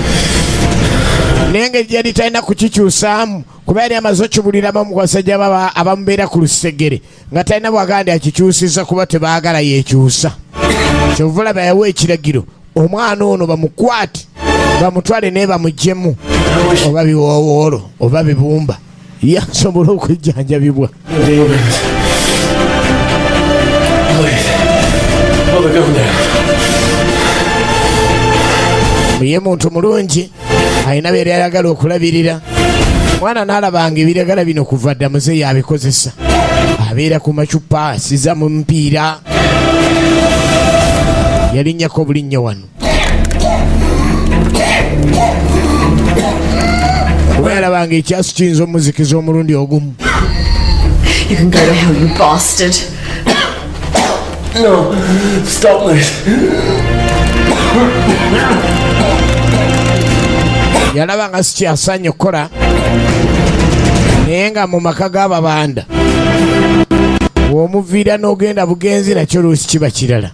naye ngeri yali talina kukikyusaamu kuba yali amaze okibuliramu mu basajja abamubeera ku lusegere nga talina bwagandi akikyusiza kuba tebaagala yekyusa. Kyova olaba yawa ekiragiro omwana ono bamukwate bamutwale naye bamuggyemu oba biwoowoolo oba bibumba yasobola okujjanjabibwa. Ye muntu mulungi alina byali ayagala okulabirira. Mwana n'alabanga ebiragala bino kuva dda muzeeyi abikozesa. Abeera ku macupa asiza mu mpiira. Yalinnyako bulinnyo wano. Kuba yalabanga ekyasu kiyinza omuzikiza omulundi ogumu. You can go to hell, you bastard. No, stop this. Yalabanga si kyasaanye okukola naye nga mu maka g'ababanda bw'omuviira n'ogenda bugenzi nakyo luusi kiba kirala.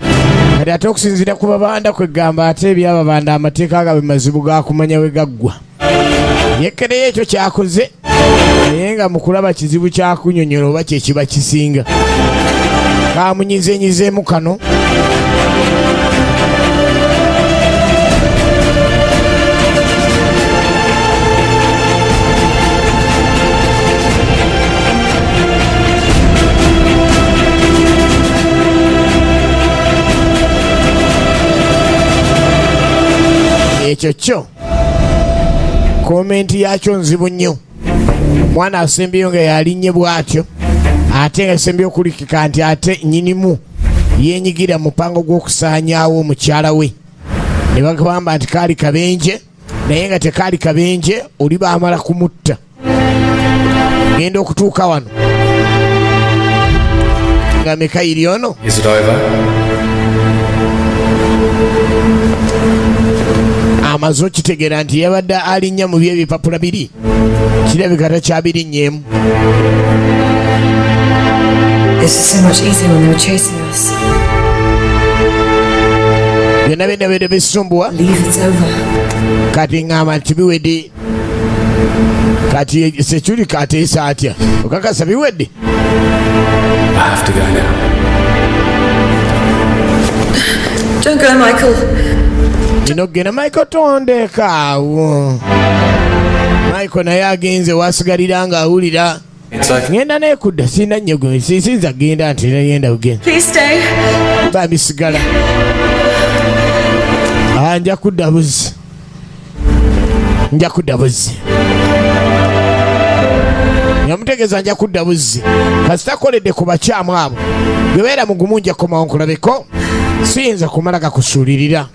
Kati ate okusinziira ku babanda kwegamba ate ebyababanda amateeka gaabwe mazibu gakumanya we gaggwa. Yekkereyo ekyo kyakoze naye nga mu kulaba kizibu kyakunyonyola oba kye kiba kisinga. Kamunyizenyizeemu kano. Ekyo kyo komenti yakyo nzibu nnyo. Mwana asembyeyo nga yalinnye bw'atyo ate nga asembyeyo okulikika nti ate nnyinimu yenyigira mupango gw'okusaanyaawo omukyala we. Ne bagamba nti kaali kabenje naye nga tekaali kabenje oli baamala kumutta. Genda okutuuka wano nga Mikayiri ono. Is it over? Amaze okitegeera nti yabadde alinnya mu by'ebipapula biri kirabika takyabirinnyeemu. This is so much easier when they were chasing us. Byonna byonna bede bisumbuwa Leave, it's over. kati ngamba nti biwedde. Kati Security kateesa atya okakasa biwedde. I have to go now. Don't go, Michael. Nino gena Michael tondeka awo. Michael naye agenze wasigalira nga awulira. Ngenda naye kudda sina nnyo sinza genda nti yenda ugenda. Please stay. Babisigala. Nja kudda buzzi. Nja kudda buzzi. Yamutegeeza nja kudda buzzi. Kasitakoledde ku bakyamu abo. Gebeera mugumu nja komawo nkulabeko. Siyinza kumala gakusuulirira.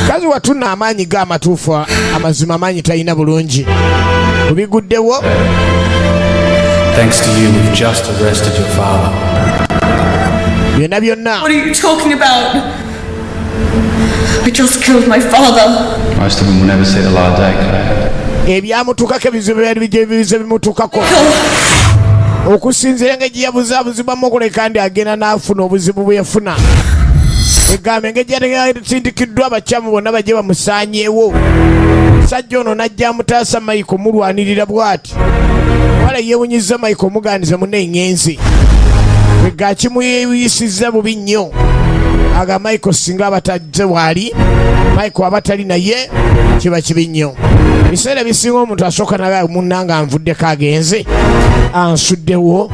Kazi watuna amaanyi g'amatuufu amazima amaanyi talina bulungi. Kubiguddewo. Thanks to you, we've just arrested your father. Byonna byonna. What are you talking about? I just killed my father. Most of them will never see the light of day, Claire. Ebyamutuukako ebizibu byali bibize bimutuukako. Okusinziira engeri yabuzaabuzibwamu okuleka ndi agenda n'afuna obuzibu bwe yafuna. Egambe engeri yasindikiddwa abakyamu bonna bajje bamusaanyeewo. Sajja ono n'ajja amutaasa Michael mulwanirira bw'ati. Wala yeewunyizza Michael mugandiza munne engenzi. Ega kimuyisizza bubi nnyo. Aga Michael singa abatazze wali Michael abatali naye kiba kibi nnyo. Biseera bisinga omuntu asooka naye munnanga anvuddeko agenze ansuddewo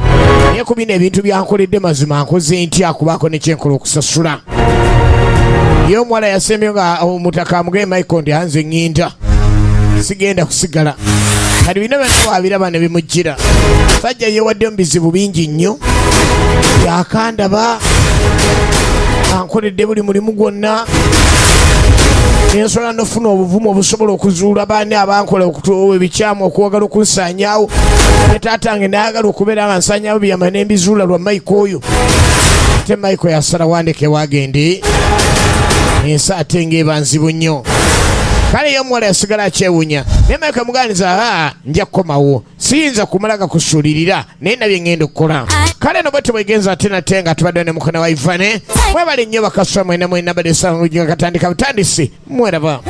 naye ku bino ebintu byankoledde mazima nkoze ntya akubaako ne kyenkola okusasula. Ye omuwala yasembye nga omutaka amugee Michael ndi anze ŋŋinda sigenda kusigala. Kati bino byonna bwabiraba ne bimujjira. Sajja yeewadde mu bizibu bingi nnyo yakandaba ankoledde buli mulimu gwonna ensonga nofuna obuvumu obusobola okuzuula baani abankola ebikyamu okuwagala okunsanyawo ne taatange nayagala okubeera nga nsanyawo byama n'embizuula lwa Maiko oyo ate Maiko yasala wandeke wagende ensi ate ng'eba nzibu nnyo. Kale yo omuwala yasigala akyewunya naye Maiko amuganiza nja kukomawo siyinza kumala gakusuulirira naye nabye ngenda okukola. Kale no bwete bwegenza ate nate nga tubadde ne mukono wa Ivane mwebale nnyo bakaswa mwena mwena badesanga oluginga katandika butandisi mweraba.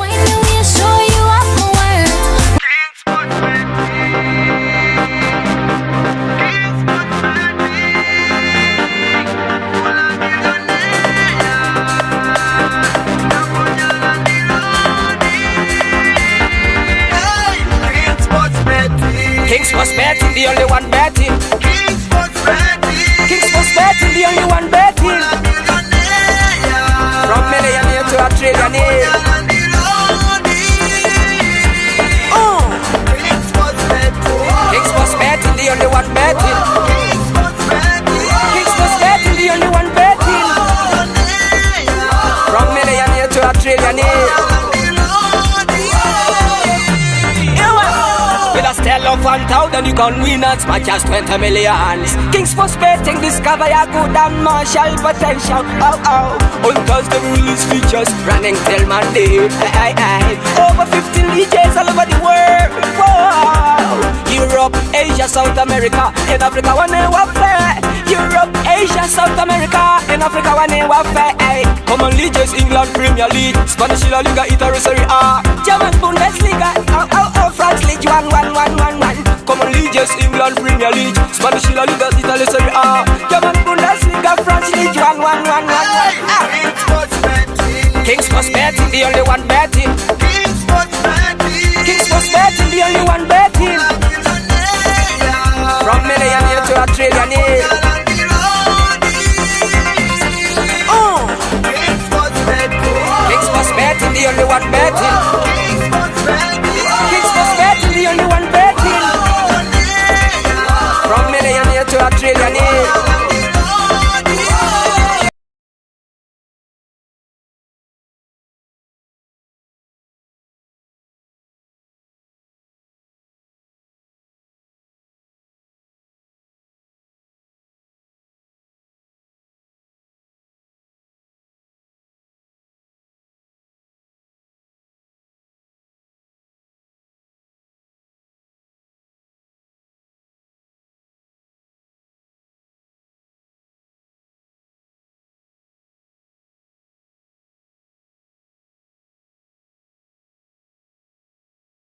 King Sports Betting, the only one betting. King Sports Betting, the only one betting. From millionaire to a trillionaire. King Sports Betting, the only one betting. King Sports Betting, the only one betting. From millionaire to a trillionaire. Tell of 1,000 you can win as much as 20 millions. King Sports Betting, discover your good and martial potential. Oh oh, hunters the release features running till Monday. Hey, hey. Over 15 DJs all over the world. Wow. Europe, Asia, South America, in Africa one day warfare. Europe, Asia, South America, in Africa one day warfare. Hey. Come on, Leagues, England Premier League, Spanish La Liga, Italy Serie A, German Bundesliga. Oh oh oh, France League 1. Come on, Leagues, England Premier League, Spanish La Liga, Italy Serie A, German Bundesliga, France League 1. King Sports Betting, the only one betting. King Sports Betting, the only one betting. From millionaire to a trillionaire.